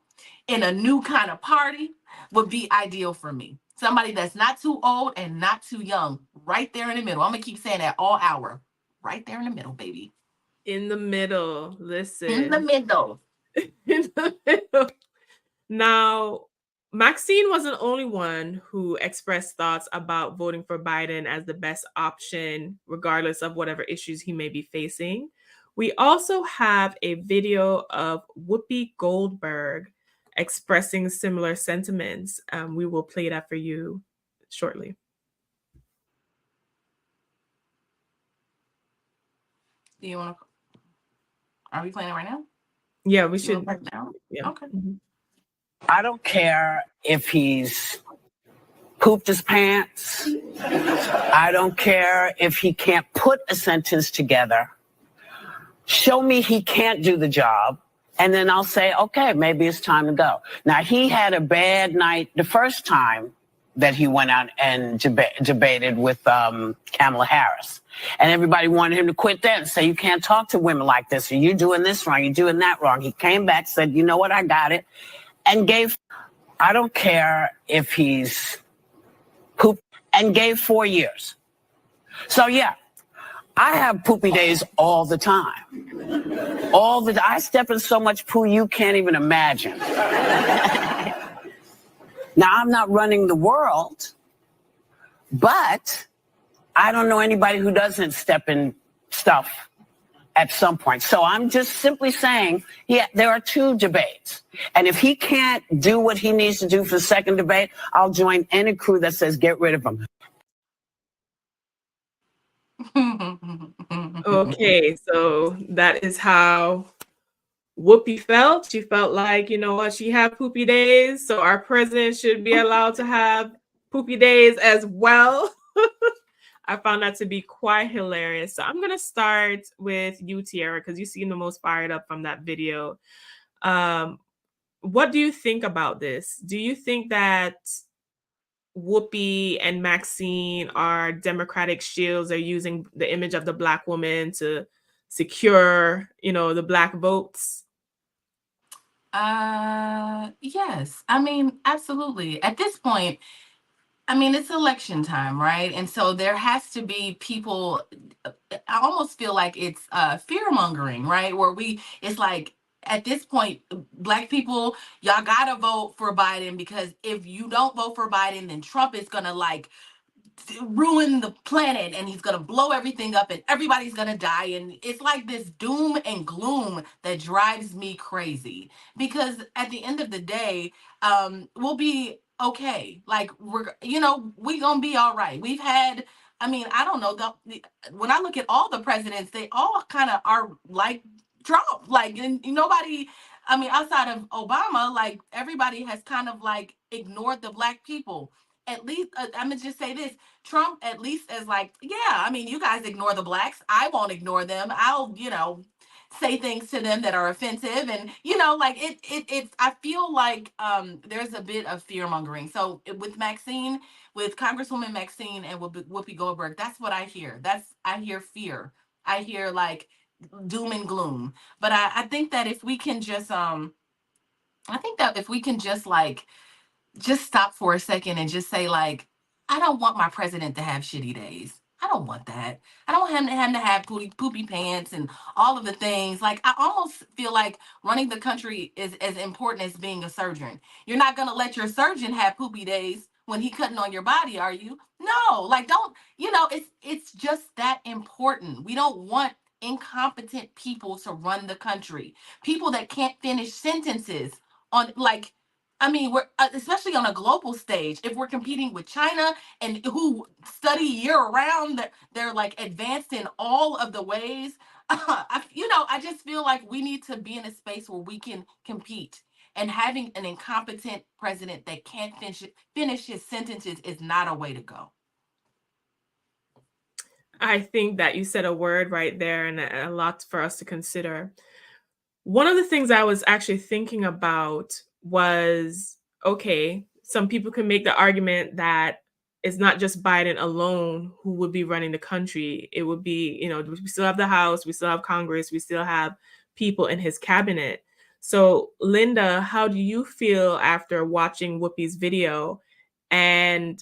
in a new kind of party would be ideal for me. Somebody that's not too old and not too young, right there in the middle. I'm going to keep saying that all hour. Right there in the middle, baby. In the middle. Listen. In the middle. In the middle. Now, Maxine wasn't the only one who expressed thoughts about voting for Biden as the best option, regardless of whatever issues he may be facing. We also have a video of Whoopi Goldberg expressing similar sentiments. We will play that for you shortly. Do you want to? Are we playing it right now? Yeah, we should. Right now? Yeah. Okay. Mm-hmm. I don't care if he's pooped his pants. I don't care if he can't put a sentence together. Show me he can't do the job, and then I'll say, okay, maybe it's time to go. Now, he had a bad night the first time that he went out and debated with Kamala Harris. And everybody wanted him to quit that and say, you can't talk to women like this, or you're doing this wrong, you're doing that wrong. He came back, said, you know what, I got it, and I don't care if he's pooped, and gave 4 years. So, yeah, I have poopy days all the time. I step in so much poo you can't even imagine. Now, I'm not running the world, but I don't know anybody who doesn't step in stuff at some point. So I'm just simply saying, yeah, there are 2 debates. And if he can't do what he needs to do for the second debate, I'll join any crew that says get rid of him. Okay, so that is how Whoopi felt. She felt like, you know what, she had poopy days, so our president should be allowed to have poopy days as well. I found that to be quite hilarious. So I'm going to start with you, Tiara, because you seem the most fired up from that video. What do you think about this? Do you think that Whoopi and Maxine are Democratic shields? Are using the image of the Black woman to secure, the Black votes? Yes. I mean, absolutely. At this point, it's election time, right? And so there has to be people, I almost feel like it's fear mongering, right? It's like, at this point, Black people, y'all gotta vote for Biden, because if you don't vote for Biden, then Trump is gonna ruin the planet, and he's gonna blow everything up, and everybody's gonna die. And it's like this doom and gloom that drives me crazy, because at the end of the day, we'll be okay. Like, we gonna be all right. We've had, I don't know, when I look at all the presidents, they all kind of are like Trump, like, and nobody, outside of Obama, like, everybody has kind of like ignored the Black people. At least, I'm gonna just say this: Trump at least is like, yeah, you guys ignore the Blacks, I won't ignore them. I'll, say things to them that are offensive, and like it's. I feel like there's a bit of fear mongering. So with Congresswoman Maxine and Whoopi Goldberg, that's what I hear. I hear fear. I hear like doom and gloom. But I think that if we can just just stop for a second and just say, like, I don't want my president to have shitty days. I don't want that. I don't want him to have poopy pants and all of the things. Like, I almost feel like running the country is as important as being a surgeon. You're not going to let your surgeon have poopy days when he cutting on your body, are you? No, like, don't, it's just that important. We don't want incompetent people to run the country. People that can't finish sentences on, like, we're especially on a global stage. If we're competing with China, and who study year round, they're like advanced in all of the ways. I just feel like we need to be in a space where we can compete And having an incompetent president that can't finish his sentences is not a way to go. I think that you said a word right there and a lot for us to consider. One of the things I was actually thinking about was, okay, some people can make the argument that it's not just Biden alone who would be running the country. It would be, we still have the House, we still have Congress, we still have people in his cabinet. So, Linda, how do you feel after watching Whoopi's video? And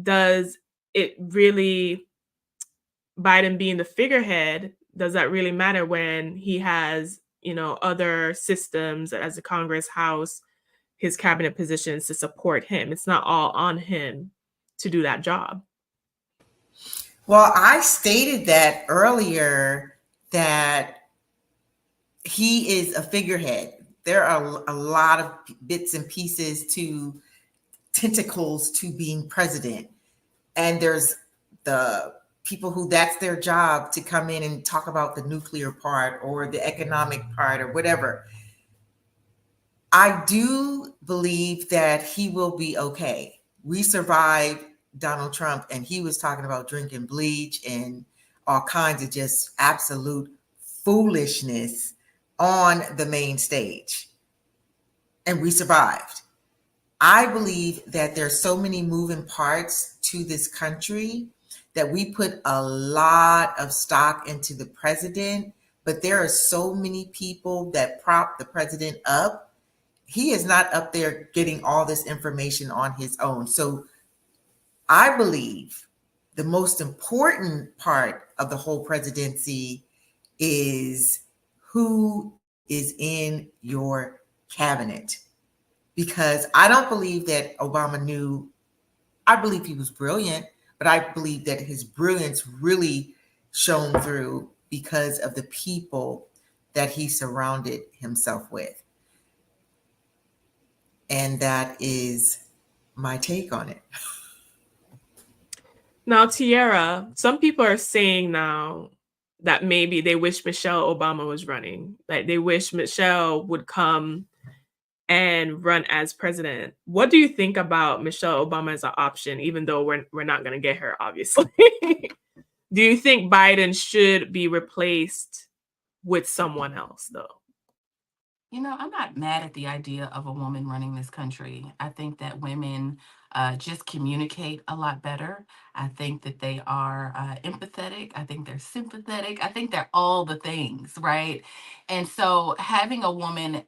does it really, Biden being the figurehead, does that really matter when he has, other systems as the Congress, House, his cabinet positions to support him? It's not all on him to do that job. Well, I stated that earlier, that he is a figurehead. There are a lot of bits and pieces to tentacles to being president. And there's the people who that's their job to come in and talk about the nuclear part or the economic part or whatever. I do believe that he will be okay. We survived Donald Trump, and he was talking about drinking bleach and all kinds of just absolute foolishness on the main stage. And we survived. I believe that there's so many moving parts to this country that we put a lot of stock into the president, but there are so many people that prop the president up. He is not up there getting all this information on his own. So I believe the most important part of the whole presidency is who is in your cabinet. Because I don't believe that Obama knew. I believe he was brilliant, but I believe that his brilliance really shone through because of the people that he surrounded himself with. And that is my take on it. Now, Tiara, some people are saying now that maybe they wish Michelle Obama was running. Like they wish Michelle would come and run as president. What do you think about Michelle Obama as an option, even though we're not going to get her, obviously? Do you think Biden should be replaced with someone else, though? I'm not mad at the idea of a woman running this country. I think that women just communicate a lot better. I think that they are empathetic. I think they're sympathetic. I think they're all the things, right? And so having a woman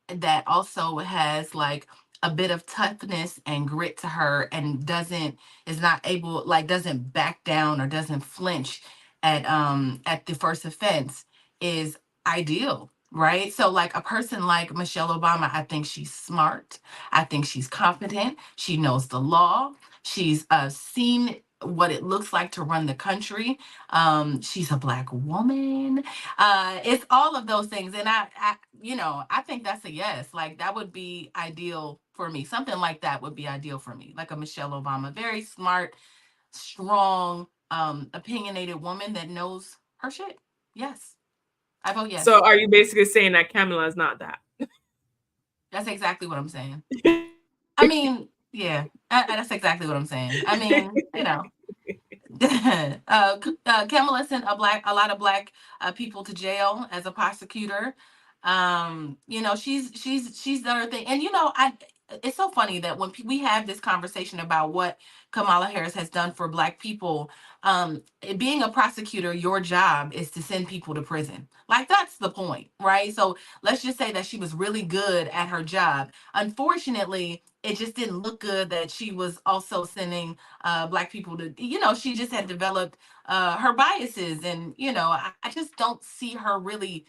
that also has like a bit of toughness and grit to her and doesn't back down or doesn't flinch at the first offense is ideal, right? So like a person like Michelle Obama, I think she's smart, I think she's competent, she knows the law, she's seen what it looks like to run the country. She's a Black woman. It's all of those things. And I think that's a yes. Like that would be ideal for me. Something like that would be ideal for me. Like a Michelle Obama, very smart, strong, opinionated woman that knows her shit. Yes. I vote yes. So are you basically saying that Kamala is not that? That's exactly what I'm saying. I mean, yeah, that's exactly what I'm saying. I mean, Kamala sent a lot of black people to jail as a prosecutor. She's done her thing, and it's so funny that when we have this conversation about what Kamala Harris has done for Black people, being a prosecutor, your job is to send people to prison. Like that's the point, right? So let's just say that she was really good at her job. Unfortunately, it just didn't look good that she was also sending Black people to, she just had developed her biases. And, I just don't see her really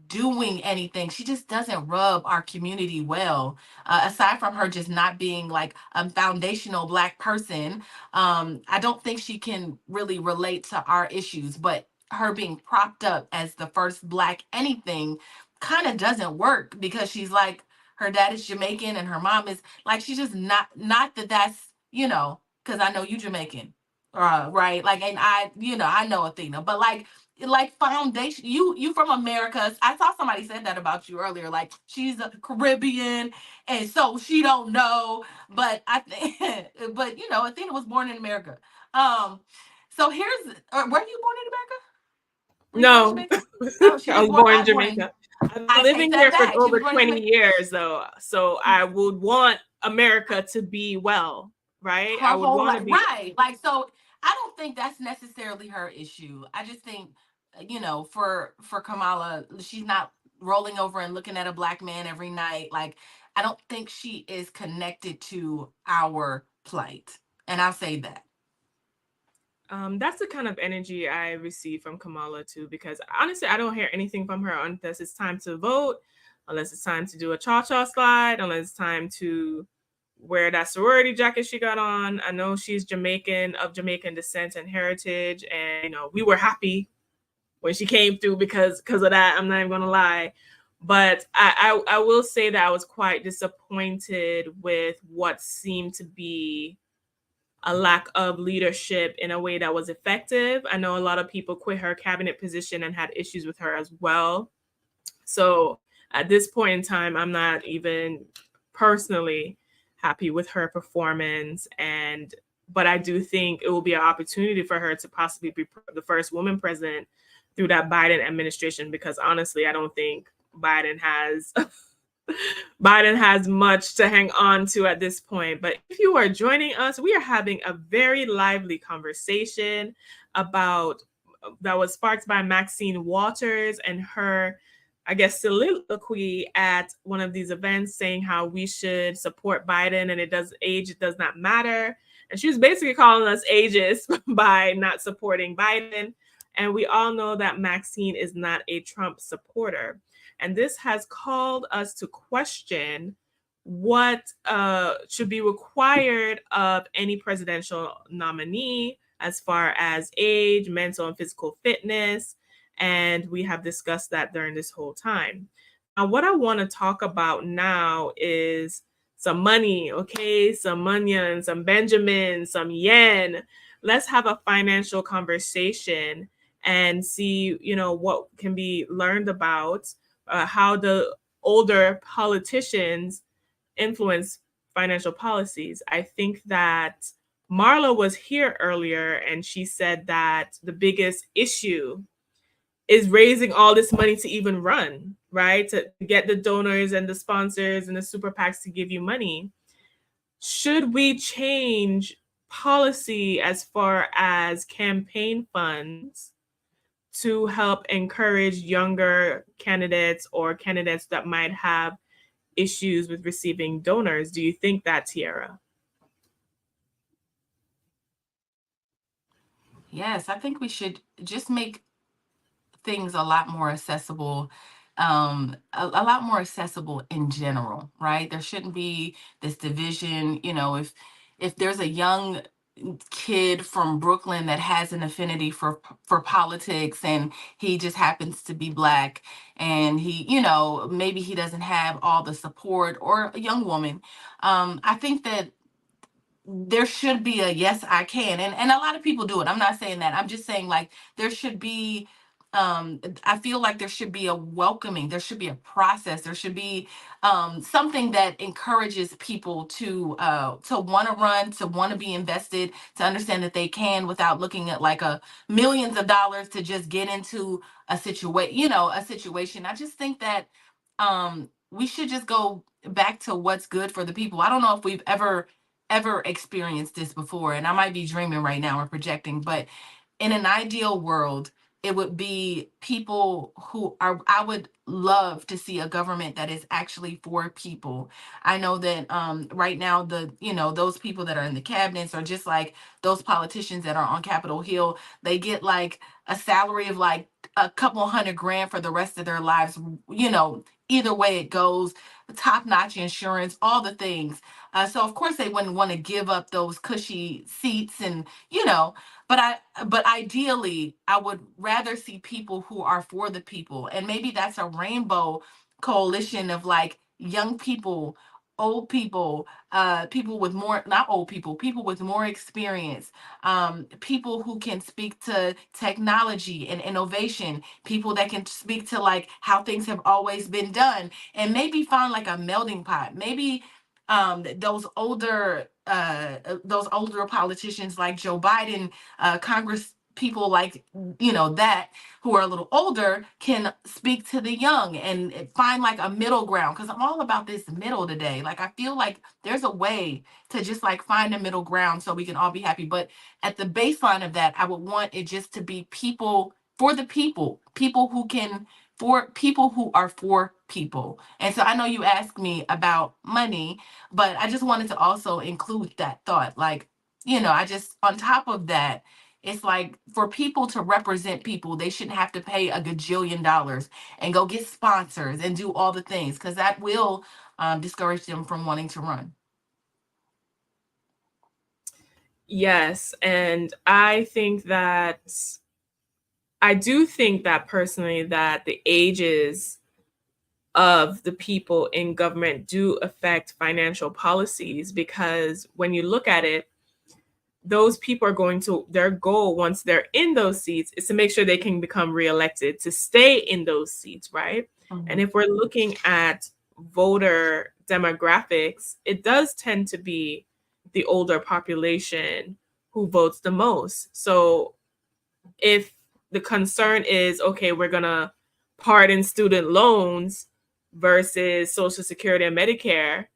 doing anything. She just doesn't rub our community well. Aside from her just not being like a foundational Black person, I don't think she can really relate to our issues. But her being propped up as the first Black anything kind of doesn't work because she's like, her dad is Jamaican and her mom is like, she's just not that that's, because I know you Jamaican. Right. Like, and I know Athena, but like, like foundation. You from America. I saw somebody said that about you earlier. Like she's a Caribbean, and so she don't know. But I think, but you know, Athena was born in America. So here's, were you born in America? Were you born in No, Jamaica? Oh, she I was was born. born in I born in. Jamaica. I've been I take living that here for back. She over was born in 20 Jamaica. years, though. So I would want America to be well, right? I Her would whole want to life, be well. right? Like, so I don't think that's necessarily her issue. I just think, you know, for Kamala, she's not rolling over and looking at a black man every night. Like, I don't think she is connected to our plight, and I'll say that. That's the kind of energy I receive from Kamala too, because honestly, I don't hear anything from her unless it's time to vote, unless it's time to do a cha-cha slide, unless it's time to wear that sorority jacket she got on. I know she's Jamaican, of Jamaican descent and heritage, and you know we were happy when she came through because of that. I'm not even gonna lie, but I will say that I was quite disappointed with what seemed to be a lack of leadership in a way that was effective. I know a lot of people quit her cabinet position and had issues with her as well. So at this point in time, I'm not even personally happy with her performance. And but I do think it will be an opportunity for her to possibly be the first woman president through that Biden administration, because honestly, I don't think Biden has Biden has much to hang on to at this point. But if you are joining us, we are having a very lively conversation about that was sparked by Maxine Waters and her, I guess, soliloquy at one of these events saying how we should support Biden and it does not matter. And she was basically calling us ageist by not supporting Biden. And we all know that Maxine is not a Trump supporter. And this has called us to question what should be required of any presidential nominee as far as age, mental and physical fitness. And we have discussed that during this whole time. Now, what I want to talk about now is some money, okay? Some onion, some Benjamin, some yen. Let's have a financial conversation and see, you know, what can be learned about how the older politicians influence financial policies. I think that Marla was here earlier and she said that the biggest issue is raising all this money to even run, right? To get the donors and the sponsors and the super PACs to give you money. Should we change policy as far as campaign funds to help encourage younger candidates or candidates that might have issues with receiving donors? Do you think that, Tiara? Yes, I think we should just make things a lot more accessible, a lot more accessible in general, right? There shouldn't be this division. You know, if there's a young kid from Brooklyn that has an affinity for politics and he just happens to be black and he, you know, maybe he doesn't have all the support, or a young woman, I think that there should be a yes I can, and a lot of people do it. I'm not saying that. I'm just saying, like, there should be, I feel like there should be a welcoming, there should be a process, there should be something that encourages people to want to run, to want to be invested, to understand that they can, without looking at like a millions of dollars to just get into a situation, you know, a situation. I just think that we should just go back to what's good for the people. I don't know if we've ever experienced this before, and I might be dreaming right now or projecting, but in an ideal world, it would be people who are, I would love to see a government that is actually for people. I know that right now, the, you know, those people that are in the cabinets, or just like those politicians that are on Capitol Hill, they get like a salary of like a couple $100,000 for the rest of their lives, you know, either way it goes, top-notch insurance, all the things. So of course they wouldn't want to give up those cushy seats, and you know, but ideally I would rather see people who are for the people, and maybe that's a rainbow coalition of like young people old people, people with more, not old people with more experience, people who can speak to technology and innovation, people that can speak to like how things have always been done, and maybe find like a melding pot. Maybe those older politicians like Joe Biden, Congress people like, that, who are a little older, can speak to the young and find like a middle ground, because I'm all about this middle today. Like, I feel like there's a way to just like find a middle ground so we can all be happy. But at the baseline of that, I would want it just to be people for the people who can, for people who are for people. And so I know you asked me about money, but I just wanted to also include that thought. Like, I just, on top of that, it's like, for people to represent people, they shouldn't have to pay a gajillion dollars and go get sponsors and do all the things, because that will discourage them from wanting to run. Yes, and I do think that personally, that the ages of the people in government do affect financial policies, because when you look at it, those people are going to, their goal once they're in those seats is to make sure they can become reelected to stay in those seats, right? Mhm. And if we're looking at voter demographics, it does tend to be the older population who votes the most. So if the concern is, okay, we're going to pardon student loans versus Social Security and Medicare,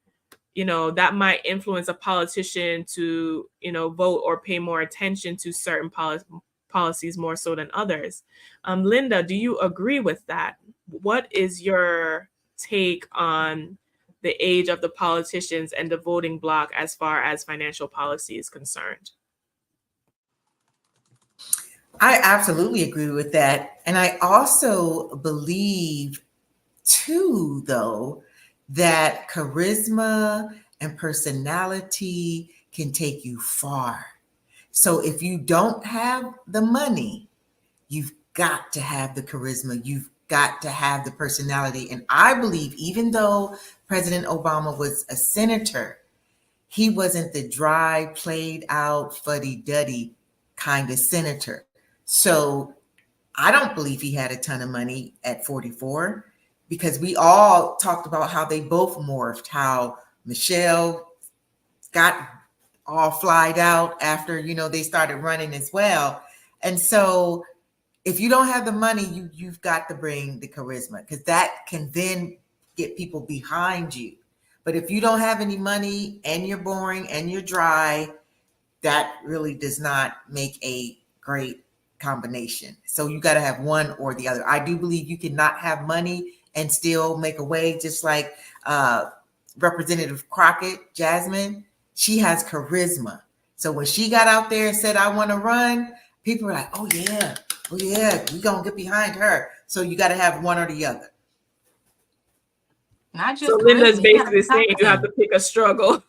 that might influence a politician to, vote or pay more attention to certain policies more so than others. Linda, do you agree with that? What is your take on the age of the politicians and the voting bloc as far as financial policy is concerned? I absolutely agree with that. And I also believe, too, though, that charisma and personality can take you far. So if you don't have the money, you've got to have the charisma. You've got to have the personality. And I believe, even though President Obama was a senator, he wasn't the dry, played out, fuddy-duddy kind of senator. So I don't believe he had a ton of money at 44, because we all talked about how they both morphed, how Michelle got all flied out after, they started running as well. And so if you don't have the money, you've got to bring the charisma, because that can then get people behind you. But if you don't have any money and you're boring and you're dry, that really does not make a great combination. So you got to have one or the other. I do believe you cannot have money and still make a way, just like Representative Crockett, Jasmine. She has charisma. So when she got out there and said, I want to run, people were like, oh yeah, we're going to get behind her. So you got to have one or the other. Not just So charisma, Linda's you gotta basically be saying you have to competent. pick a struggle.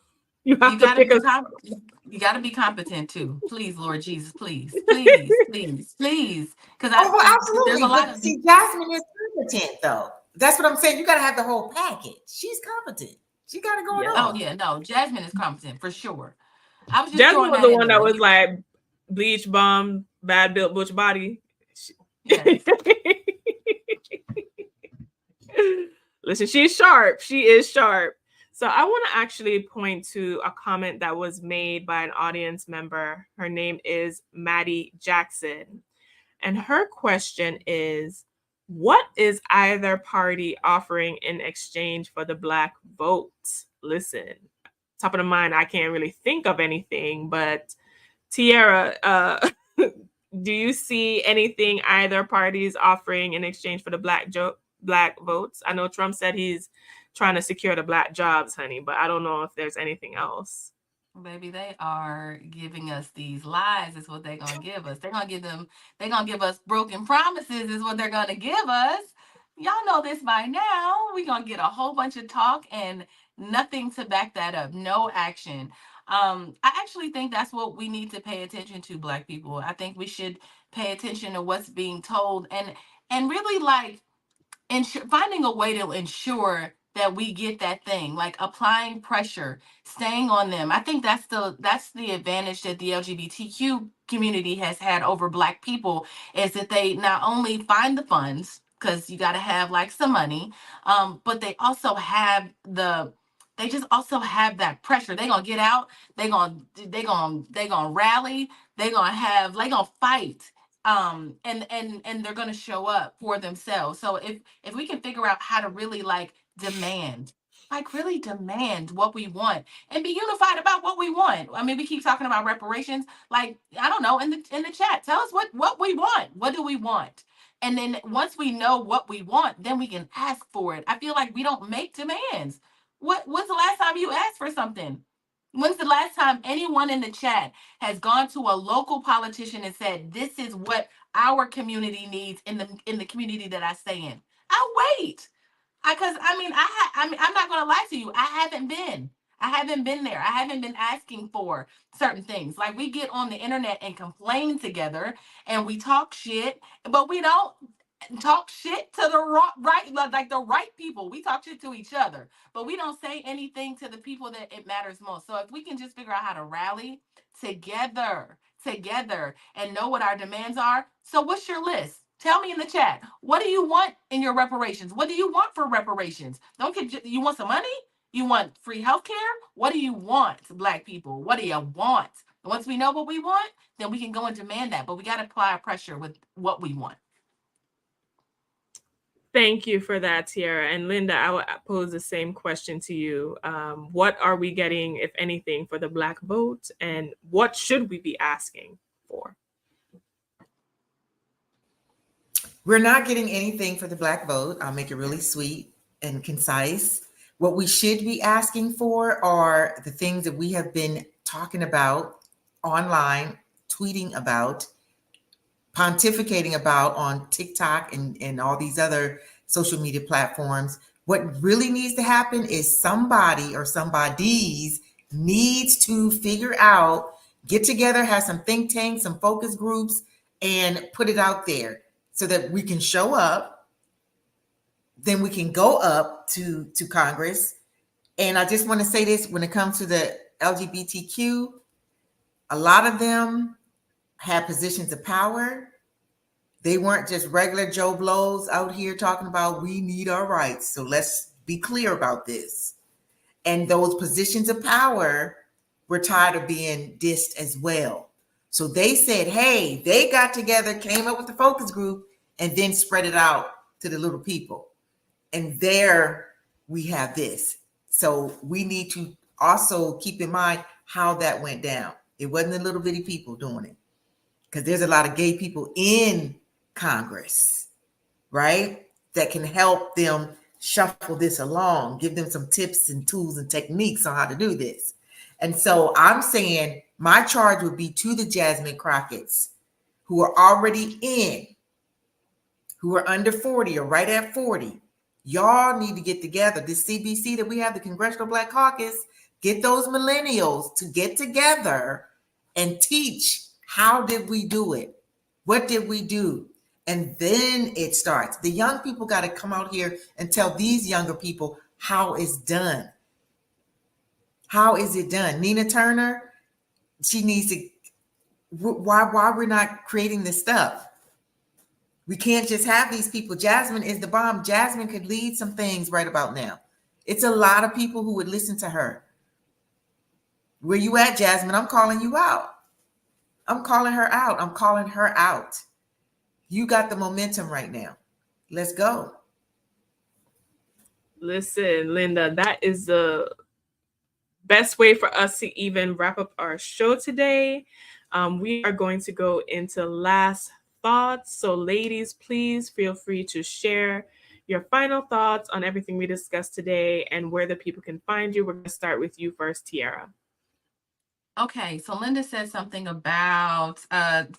You have You to gotta pick be a competent. You gotta be competent too. Please, Lord Jesus, please, please, please, please. Because Oh, well, there's a absolutely. lot But of, see, Jasmine is competent, though. That's what I'm saying. You got to have the whole package. She's competent. She got it going yeah. oh on. yeah, no, Jasmine is competent for sure. I was just Jasmine throwing was that the in one that there. was like bleach bomb, bad built butch body. Yes. Listen, she's sharp. She is sharp. So I want to actually point to a comment that was made by an audience member. Her name is Maddie Jackson. And her question is, what is either party offering in exchange for the Black vote? Listen, top of the mind, I can't really think of anything, but Tiara, do you see anything either parties offering in exchange for the Black votes? I know Trump said he's trying to secure the Black jobs, honey, but I don't know if there's anything else. Baby, they are giving us these lies, is what they're gonna give us. They're gonna give us broken promises, is what they're gonna give us. Y'all know this by now. We're gonna get a whole bunch of talk and nothing to back that up. No action. I actually think that's what we need to pay attention to, Black people. I think we should pay attention to what's being told, and really like finding a way to ensure that we get that thing, like applying pressure, staying on them. I think that's the advantage that the LGBTQ community has had over Black people, is that they not only find the funds, because you got to have like some money, but they just also have that pressure. They gonna get out, they gonna rally, they gonna fight, and they're gonna show up for themselves. So if we can figure out how to really really demand what we want and be unified about what we want. I mean, we keep talking about reparations. Like, I don't know, in the chat, tell us what we want. What do we want? And then once we know what we want, then we can ask for it. I feel like we don't make demands. When's the last time you asked for something? When's the last time anyone in the chat has gone to a local politician and said, this is what our community needs in the community that I stay in? I'll wait. Because I'm not gonna lie to you. I haven't been there. I haven't been asking for certain things. Like, we get on the internet and complain together and we talk shit, but we don't talk shit to the right, like the right people. We talk shit to each other, but we don't say anything to the people that it matters most. So if we can just figure out how to rally together and know what our demands are. So what's your list? Tell me in the chat. What do you want in your reparations? What do you want for reparations? You want some money? You want free healthcare? What do you want, Black people? What do you want? Once we know what we want, then we can go and demand that. But we got to apply pressure with what we want. Thank you for that, Tiara. And Linda, I will pose the same question to you. What are we getting, if anything, for the Black vote? And what should we be asking for? We're not getting anything for the Black vote. I'll make it really sweet and concise. What we should be asking for are the things that we have been talking about online, tweeting about, pontificating about on TikTok and all these other social media platforms. What really needs to happen is somebody or somebodies needs to figure out, get together, have some think tanks, some focus groups, and put it out there so that we can show up. Then we can go up to Congress. And I just want to say this, when it comes to the LGBTQ, a lot of them had positions of power. They weren't just regular Joe Blows out here talking about we need our rights. So let's be clear about this. And those positions of power were tired of being dissed as well. So they said, hey, they got together, came up with the focus group, and then spread it out to the little people. And there we have this. So we need to also keep in mind how that went down. It wasn't the little bitty people doing it, because there's a lot of gay people in Congress, right, that can help them shuffle this along, give them some tips and tools and techniques on how to do this. And so I'm saying my charge would be to the Jasmine Crockett's who are already in, who are under 40 or right at 40. Y'all need to get together. This CBC that we have, the Congressional Black Caucus, get those millennials to get together and teach, how did we do it? What did we do? And then it starts. The young people got to come out here and tell these younger people how it's done. How is it done? Nina Turner, she needs to, why we're not creating this stuff? We can't just have these people. Jasmine is the bomb. Jasmine could lead some things right about now. It's a lot of people who would listen to her. Where you at, Jasmine? I'm calling you out. I'm calling her out. I'm calling her out. You got the momentum right now. Let's go. Listen, Linda, that is the best way for us to even wrap up our show today. We are going to go into last thoughts. So ladies, please feel free to share your final thoughts on everything we discussed today and where the people can find you. We're going to start with you first, Tiara. Okay, so Linda said something about,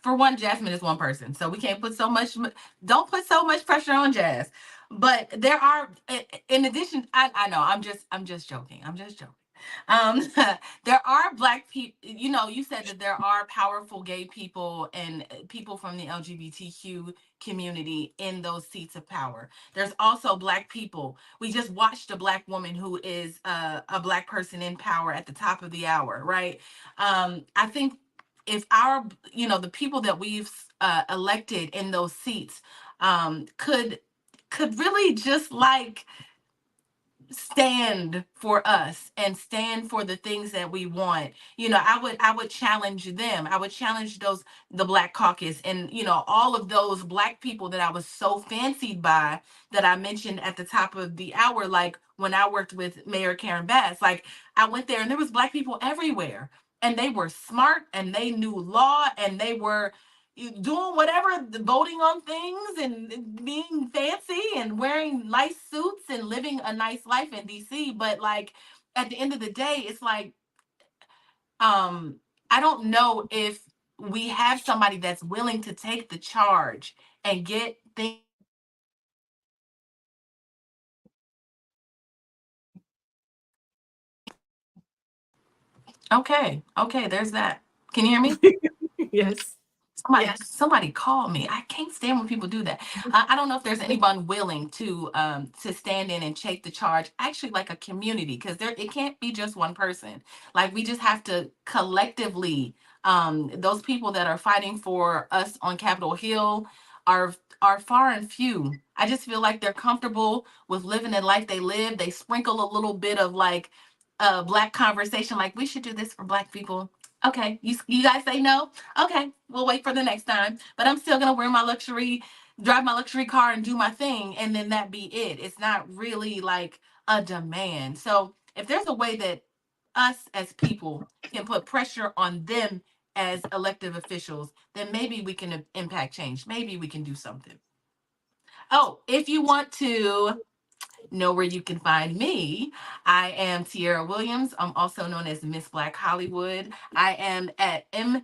for one, Jasmine is one person, so we can't put don't put so much pressure on Jazz. But there are, in addition, I know, I'm just joking. There are Black people, you said that there are powerful gay people and people from the LGBTQ community in those seats of power. There's also Black people. We just watched a Black woman who is a Black person in power at the top of the hour, right? I think if the people that we've elected in those seats could really just like stand for us and stand for the things that we want. I would challenge them. I would challenge the Black caucus and all of those Black people that I was so fancied by, that I mentioned at the top of the hour, like when I worked with Mayor Karen Bass. Like, I went there and there was Black people everywhere, and they were smart and they knew law and they were doing whatever, voting on things and being fancy and wearing nice suits and living a nice life in DC. But like, at the end of the day, it's like, I don't know if we have somebody that's willing to take the charge and get things. Okay, there's that. Can you hear me? Yes. Somebody call me. I can't stand when people do that. I don't know if there's anyone willing to stand in and take the charge, actually, like a community, because it can't be just one person. Like, we just have to collectively, those people that are fighting for us on Capitol Hill are far and few. I just feel like they're comfortable with living the life they live. They sprinkle a little bit of like Black conversation, like, we should do this for Black people. Okay, you guys say no? Okay, we'll wait for the next time. But I'm still gonna drive my luxury car and do my thing, and then that be it. It's not really like a demand. So if there's a way that us as people can put pressure on them as elected officials, then maybe we can impact change. Maybe we can do something. Oh, if you want to know where you can find me, I am Tierra Williams. I'm also known as Miss Black Hollywood. I am at MSBLACK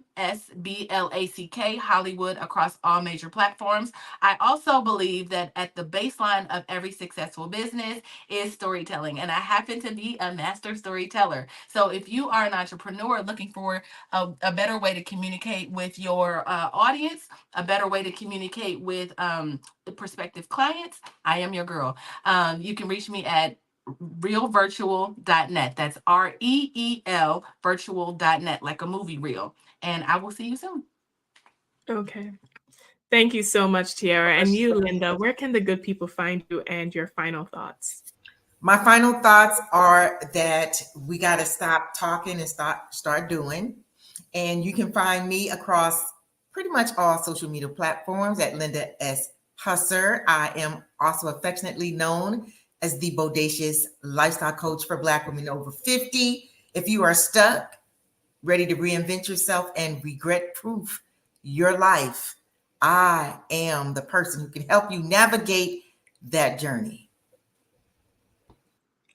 Hollywood across all major platforms. I also believe that at the baseline of every successful business is storytelling, and I happen to be a master storyteller. So if you are an entrepreneur looking for a better way to communicate with your audience, a better way to communicate with the prospective clients, I am your girl. You can reach me at realvirtual.net. That's REEL virtual.net, like a movie reel. And I will see you soon. Okay. Thank you so much, Tiara. And you, Linda, where can the good people find you and your final thoughts? My final thoughts are that we got to stop talking and start doing. And you can find me across pretty much all social media platforms at Linda S. Husser. I am also affectionately known as the bodacious lifestyle coach for Black women over 50. If you are stuck, ready to reinvent yourself and regret-proof your life, I am the person who can help you navigate that journey.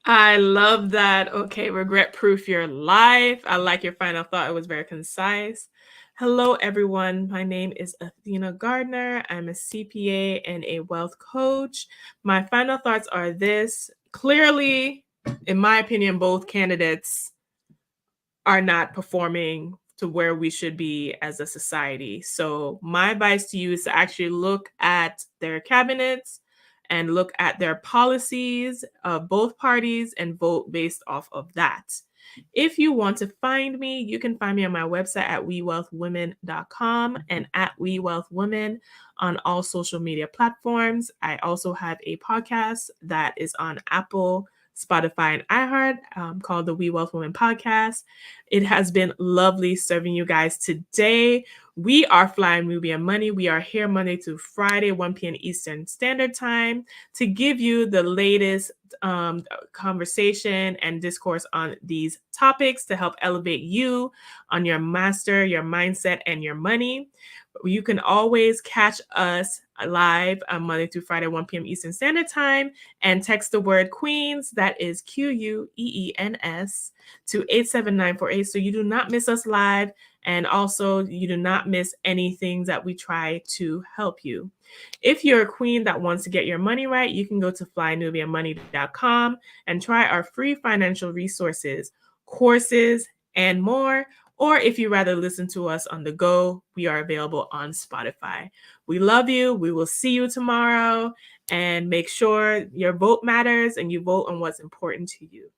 I love that. Okay, regret proof your life. I like your final thought. It was very concise. Hello, everyone. My name is Athena Gardner. I'm a CPA and a wealth coach. My final thoughts are this. Clearly, in my opinion, both candidates are not performing to where we should be as a society. So my advice to you is to actually look at their cabinets and look at their policies of both parties and vote based off of that. If you want to find me, you can find me on my website at wewealthwomen.com and at wewealthwomen on all social media platforms. I also have a podcast that is on Apple, Spotify, and iHeart called the We Wealth Women Podcast. It has been lovely serving you guys today. We are Fly Nubian Money. We are here Monday to Friday, 1 p.m. Eastern Standard Time, to give you the latest conversation and discourse on these topics to help elevate you on your master, your mindset, and your money. You can always catch us live on Monday through Friday, 1 p.m. Eastern Standard Time, and text the word Queens, that is QUEENS, to 87948 so you do not miss us live, and also you do not miss anything that we try to help you. If you're a queen that wants to get your money right, you can go to flynubianmoney.com and try our free financial resources. courses, and more. Or if you rather listen to us on the go, we are available on Spotify. We love you. We will see you tomorrow. And make sure your vote matters and you vote on what's important to you.